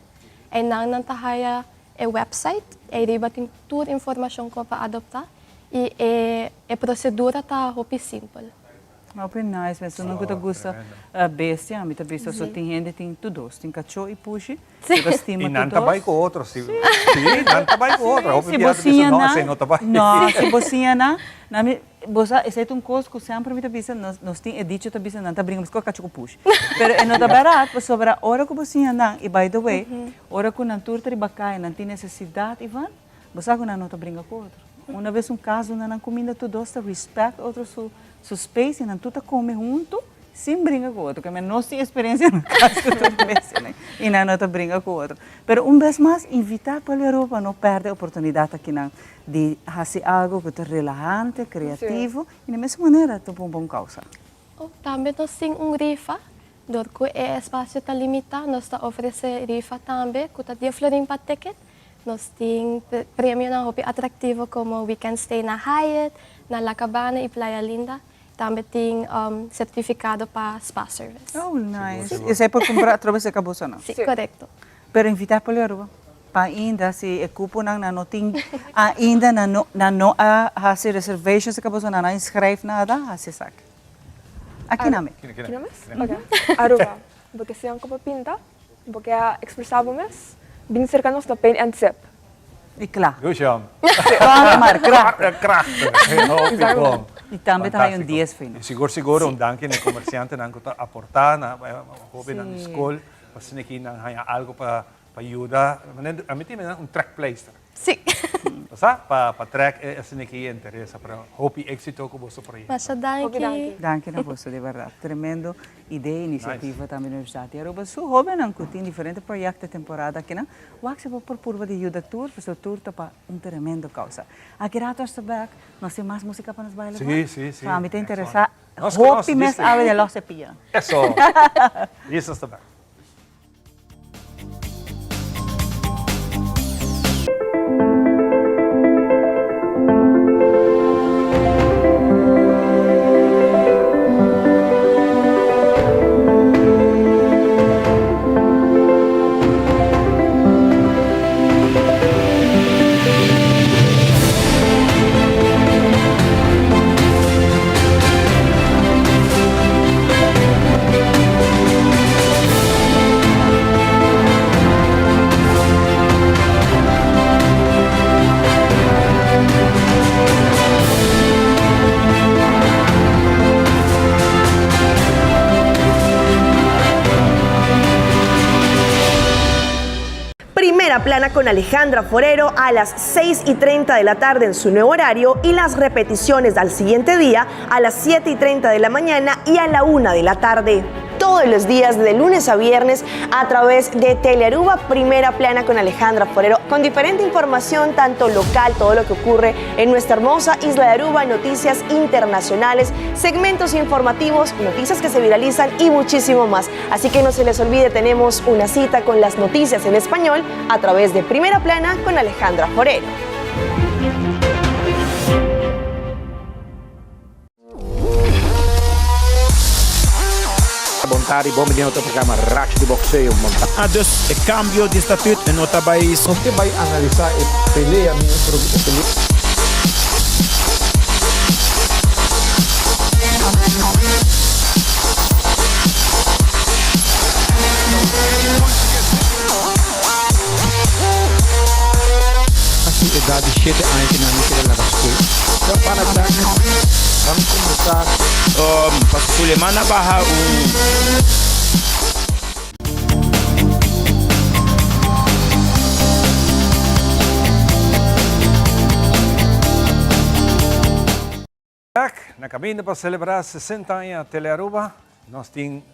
Ay nang nantahaya website, ay di ba ting tur informasyon ko pa adopta. E procedura tá hopi simple. Open nice, mas não que gusta bestia, me também só tem gente tem tudo, tem cachorro e puxe, e não trabalha com outro, se não trabalha com outro, se você não, se você não, você é um coisa que sempre me também nós tem edito também não tá brincando com cachorro puxe, pero é não tá barato, para sobra hora que você não, e by the way, hora que não tur tribacai, não tem necessidade, Ivan, você não tá brincando com outro. Uma vez caso não comida tudo, respeita outro su space, não tudo come junto, sem brincar com o outro, porque nós temos experiência no caso tudo vez, né? E não tá brincar com o outro. Pero vez mais, invitar para a Europa, não perde a oportunidade aqui de fazer algo que é relajante, criativo, e da mesma maneira, tu põe bom causa. Também nós temos rifa, porque o espaço está limitado, nós está oferecendo rifa também, que está de florim para ticket. Nós temos prêmio na hobby atrativo como weekend stay na Hyatt, na La Cabana e Playa Linda. Também tem certificado para spa service. Oh, nice. Isso é para comprar através da cabeça, não? Sim, correto. Pero invitar para a Europa. Para ainda, se o cupo não tem, ainda não há reservations da cabeça, não inscreve nada, se sabe. Aqui não é. Aqui não é? Ok. Aruba, porque se não como pinta, porque é expressávamos, bem cercanos da Paint and Sip. E claro. Gusham. E também está aí 10 filhos. Siguro, danke na comerciante na aportar na hobby na escola, para aqui na algo para ajudar. A mim tem track place. Sim. Para track assim aqui interessa para hobby éxito com você projeto. Mas danke. Danke na você de verdade. Tremendo ideia, iniciativa também na Universidade de Aruba. Su hobby não tem diferentes projetos de temporada aqui, não? O que se pode por de ajuda tour, porque o tour está para tremendo causa. Aqui rato está back, nós temos mais música para nos bailar. Sim. A mim te interessa. Hobby mes ave de los cepillos. Eso. Isso está back. Primera Plana con Alejandra Forero a las 6:30 de la tarde en su nuevo horario y las repeticiones al siguiente día a las 7:30 de la mañana y a la 1 de la tarde. Todos los días de lunes a viernes a través de Telearuba Primera Plana con Alejandra Forero, con diferente información tanto local, todo lo que ocurre en nuestra hermosa isla de Aruba, noticias internacionales, segmentos informativos, noticias que se viralizan y muchísimo más. Así que no se les olvide, tenemos una cita con las noticias en español a través de Primera Plana con Alejandra Forero. Montare bombe di outro programa Racha de boxeo montar. Dus het cambio de statuto en nota país. Você vai analisar e pelea minha idade cheia de anos na minha da escola. Para vamos começar. Para Sulemana Baha Na caminho para celebrar 60 anos de Telearuba, nós temos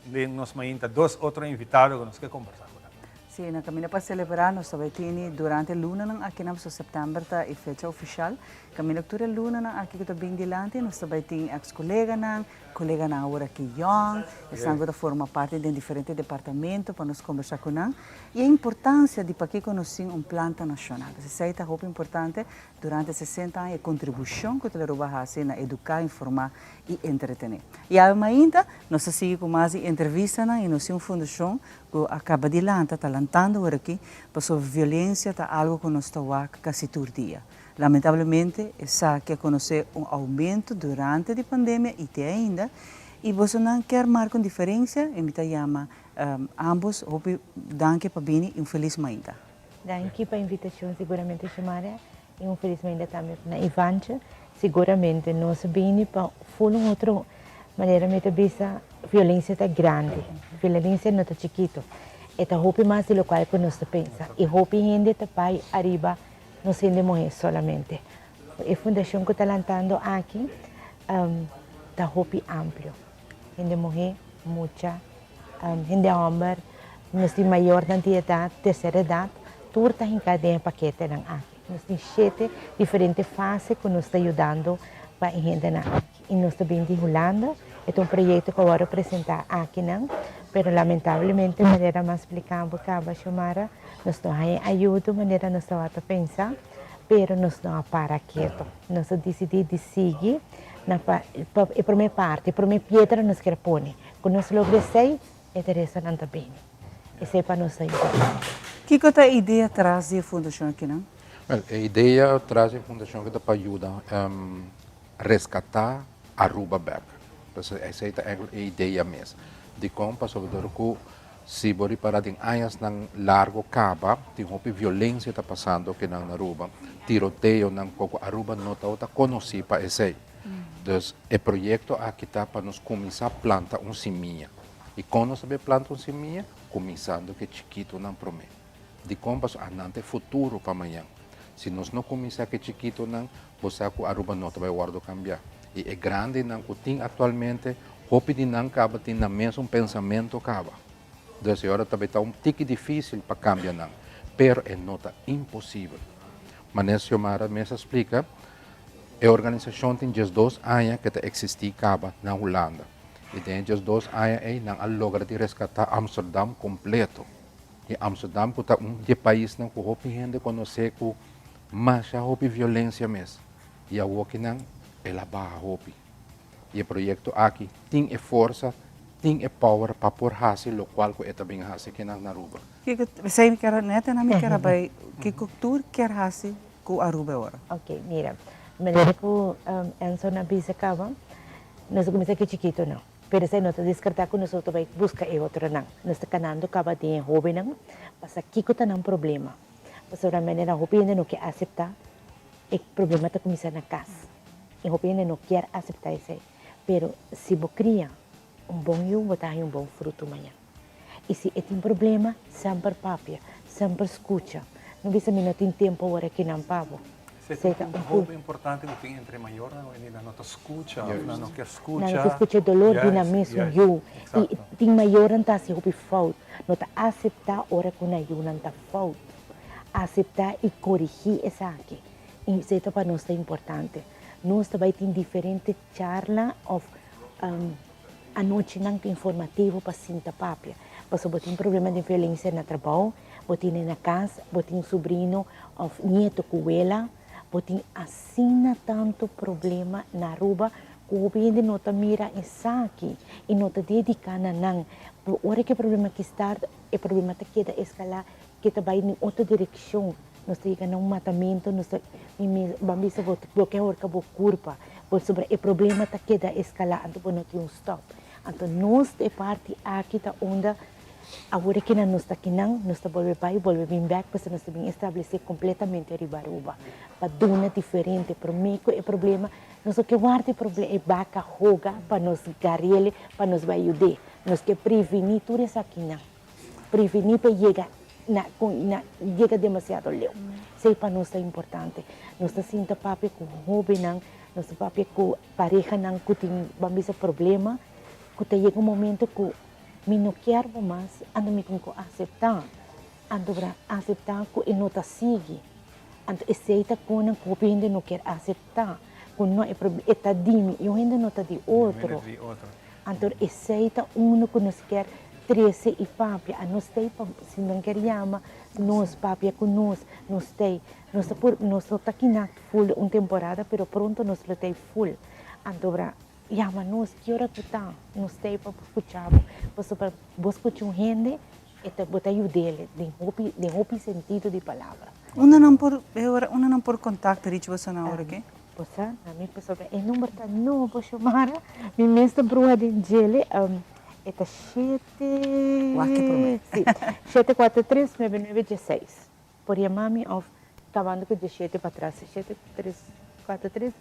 ainda dois outros invitados que nós queremos conversar com eles. Sim, na caminho para celebrar, nós também temos durante a luna ng aqui na setembro tá a fecha oficial. Caminho que a luna ng aqui que bem dilante, nós também temos ex-colega na agora aqui young, estão que forma parte de diferentes departamentos para nós conversar com eles. E a importância de para que conhecer planta nacional. Isso é muito importante durante 60 anos a contribuição que o Ruba faz na educar, informar e entreter. E ainda, nós seguimos com mais entrevistas e nós temos uma fundação que acaba de lançar, está lançando aqui, sobre violência, está algo que nós estamos quase todo dia. Lamentavelmente, essa que conhecer aumento durante a pandemia e tem ainda, e você não quer marcar uma diferença, e me chama ambos, danke para vir e feliz manhã. Danke para a invitação, seguramente chamada, e feliz manhã também na Ivante. Seguramente, nós vimos para uma outra maneira, me vista violência está grande, violência não está chiquito. Eta hopi mais do qual que nós pensa, e hopi gente está pai arriba, não sendo mulher solamente. A fundação que está lançando aqui está hopi amplo, gente mulher, muita, gente homem, nós temos maior de idade, terceira idade, tudo está em cadeia paquete aqui. Nós temos 7 diferentes fases que nos está ajudando para a gente aqui. E nós também de Holanda, é um projeto que eu vou apresentar aqui, mas lamentavelmente, de maneira mais explicável que a chamada, nós não temos ajuda, de maneira nós estamos a pensar, mas nós não para quieto. Nós decidimos seguir na primeira parte, a primeira pedra nós queremos pôr. Quando nós logramos, é o resto não está bem. Isso é para nós importante. Que é a ideia atrás da fundação aqui, não? A ideia traz a fundação que dá para ajudar a resgatar a Aruba back. Essa é a ideia mesmo. De como para sobre que se bori para den anos ng largo caba, tem uma violência está passando aqui na Aruba, tiroteio ng pouco Aruba não está conhecido para esse. Então, o projeto aqui está para nós começar a plantar seminha. E quando nós planta seminha, começando que chiquito não promete. De como para anante futuro para amanhã. Se nós não começar que chiquito não, você que Aruba não vai guardar cambiar. E é grande não que tem atualmente, hope de não acaba tem na mesmo pensamento acaba. Então, agora também está tique difícil para cambiar não, pero é nota impossível. Mas nessa chamada mesmo explica, a organização tem 2 anos que está existir acaba na Holanda. E tem 2 anos aí não logra de resgatar Amsterdam completo. E Amsterdam que está de país não que hope gente conhecer que mas já houve violência mesmo. E a que não, ela barra houve. E o projeto aqui tem a força, tem a power para pôr fácil, o qual é também fácil aqui na Aruba. Você quer neta na minha cara vai que cultura quer fácil com a Aruba agora? Ok, mira, maneira que Enzo na bisa acaba, nós começamos aqui chiquito não. Pero se nós descartar que nós vai buscar outro não. Nós está canando acaba de jovem não, mas aqui que está um problema. Sobre a maneira, o Hopi não quer aceitar, o problema está começando na casa. E o Hopi não quer aceitar isso. Mas se você cria bom yum, você tem bom fruto amanhã. E se tem problema, sempre papia, sempre escuta. Não vê se não tem tempo agora que não pavo. É importante que tem entre maior e não te escuta, não quer escuta. Não escuta dolor, dinamismo, eu. E tem maior então se o Hopi falta, não está aceitar hora que não não está falta. Aceitar e corrigir essa aqui. E isso para nós é importante. Nós também temos diferentes charlas a noite não tem informativo para sinta papia. Você tem problema de violência no trabalho, você tem na casa, você tem sobrinho ou neto com ela, você tem assim tanto problema na Aruba, que o governo não está mira isso aqui e não está dedicando a não. Hora que o problema que está, o problema que queda escalar, que vai em outra direção, nós temos um matamento, nós vamos bloquear a curva, sobre o problema que queda escalar, então não tem stop. Então nós de parte aqui está onde agora que nós está aqui não, nós está volver back, porque nós temos estabelecer completamente a Aruba, para dona diferente, para mim o problema, nós que guarda o problema é vaca roga para nos garele, para nos ajudar, nós que prevenir tudo isso aqui não, prevenir para chegar chega demasiado leu. Sei para nós é importante. Nós sinta papel com hobby não, nós papel com pareja não que tem vamos problema, que chega momento que me não quero mais, ando me com aceitar. Ando para aceitar que não está sigue. Ando aceita que não copia ainda não quer aceitar. Que não é problema, está de mim, eu ainda não está de outro. Ando aceita que nos quer 13 e papia. A nós tem, se não quer chamar, nós papia com nós tem. Nós está aqui na full uma temporada, pero pronto nós lo tem full. Ando para llama nós, que hora que está? Nós tem para escuchar. Você para escuchar gente, eta bota ayudele, de hopi sentido de palavra. Una não por contacto, Rich, você na hora que? Você, na minha pessoa, o número está novo, chamara, minha mestra brua de gele, eta 743-9916. Por chamar-me, acabando com 17 para trás, 743-9917.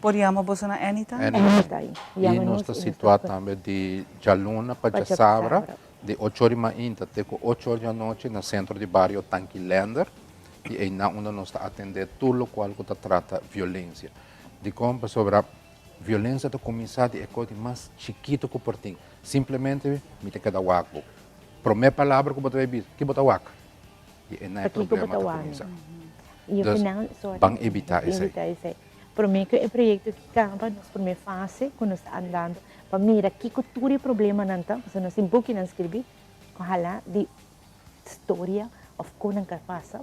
Por chamar você na anytime? Anytime. E nós está situado também de Jaluna para Sabra, de 8 horas da manhã até 8 horas da noite, no centro de bairro Tanquilander. E aí nós está atendendo tudo o qual trata violência. De como sobre a violência do começar é coisa mais chiquito que o portinho. Simplesmente me tem que dar waco. Primeira palavra que você vai ver, que botar waco. E não é problema do começar. E então, final, vamos evitar isso. Para mim, que é o projeto que acaba na primeira fase, quando está andando, para mirar que cultura e problema não está, porque nós temos que escrever, com a de história, of como que passa.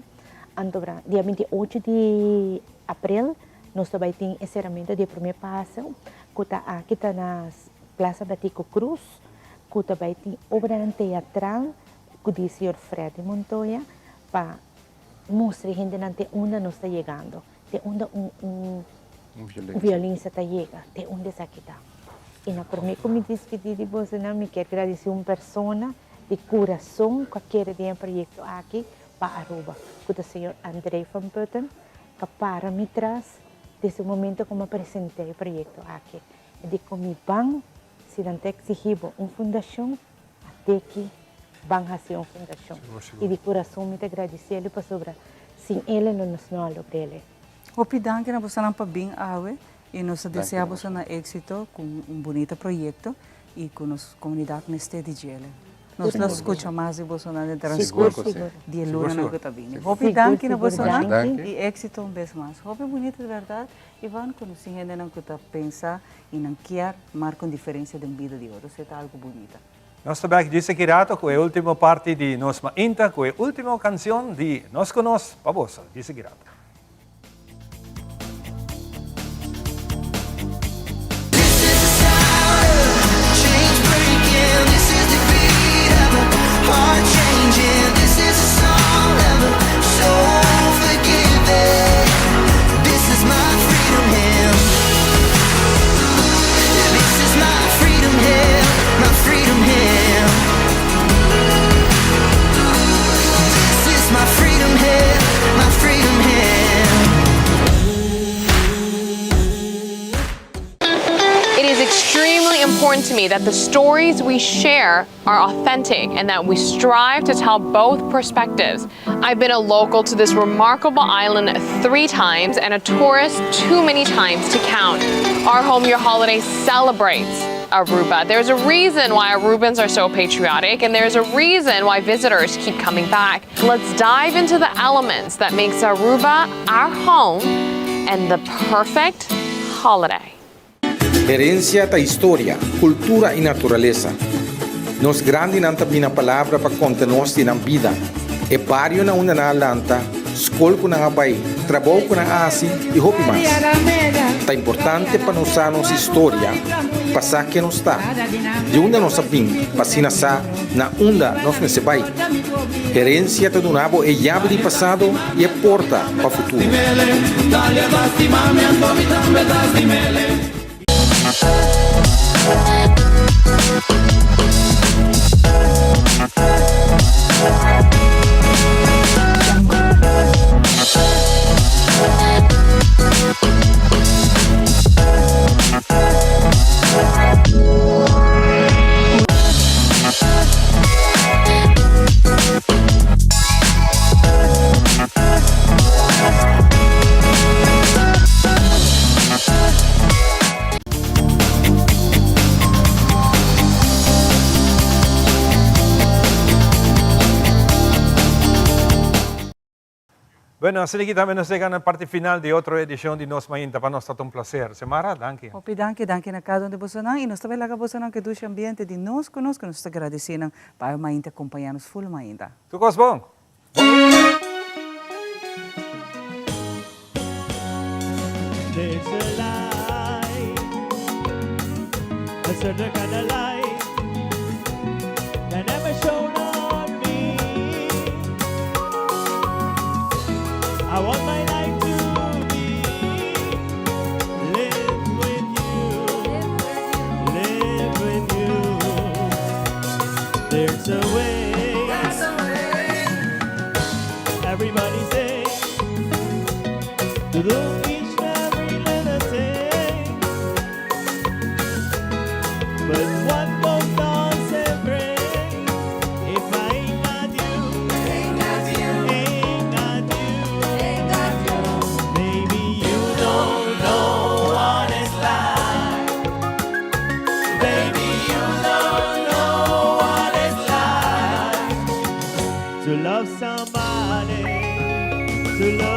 Então, dia 28 de abril, nós também temos encerramento de primeira fase, que está aqui na Praça Batico Cruz, que também tem obra teatral, que diz o Sr. Fred Montoya, para mostrar a gente onde nós está chegando, de onde violência está chegando, de onde está aqui. E na primeira que me despedi de você, me quero agradecer uma pessoa de coração que quer ter um projeto aqui para Aruba, que é o Sr. André Van Putten, que para me traz desse momento como apresentei o projeto aqui. E de como vão, se não tem exigido uma fundação, até que vão fazer uma fundação. E de coração me agradecer ele para sobre, sem ele não nos não ele. Opidão que nós estamos para bem awe e nós desejamos um êxito com um bonito projeto e com a comunidade neste de Gele. Nós não escutamos mais de Bolsonaro de transcurso de Luna na Cotabine. Opidão que nós estamos e êxito vez mais. Hope bonito de verdade e vão conhecer gente não que pensa e não quer marcar diferença de vida de outros. É algo bonito. Nós também disse que rato com a última parte de Nos Mainta, com a última canção de Nos Conos Pabosa. Disse que rato. Important to me that the stories we share are authentic and that we strive to tell both perspectives. I've been a local to this remarkable island 3 times and a tourist too many times to count. Our Home Your Holiday celebrates Aruba. There's a reason why Arubans are so patriotic, and there's a reason why visitors keep coming back. Let's dive into the elements that makes Aruba our home and the perfect holiday. Herencia da história, cultura e natureza. Nos grande não tem a palavra para contar nós na vida. É barrio na uma na lanta, escola com na bai, trabalho com na asi e hopi mais. É importante para nós a nossa história, passar que nós está. De onde nós vim, para sa na onda nós nesse bai. Herencia do nabo é chave de passado e é porta para o futuro. Bueno, así que también nos llega a la parte final de otra edición de Nos Mainta. Para nosotros un placer. Semara, danke. Hopi, danke na cada onde você não. E nós também lá você não que do ambiente de nós conosco, nós te agradecemos para ainda acompanhar-nos full ainda. Tu gos bom? There's a light, a certain kind of light that never shone on me. I want my life to be live with you, live with you. There's a way, everybody say, to do each and every little thing. But what goes on sempre if I ain't got you, ain't got you, ain't got you, ain't got you. Baby, you don't know what it's like. Baby, you don't know what it's like to love somebody, to love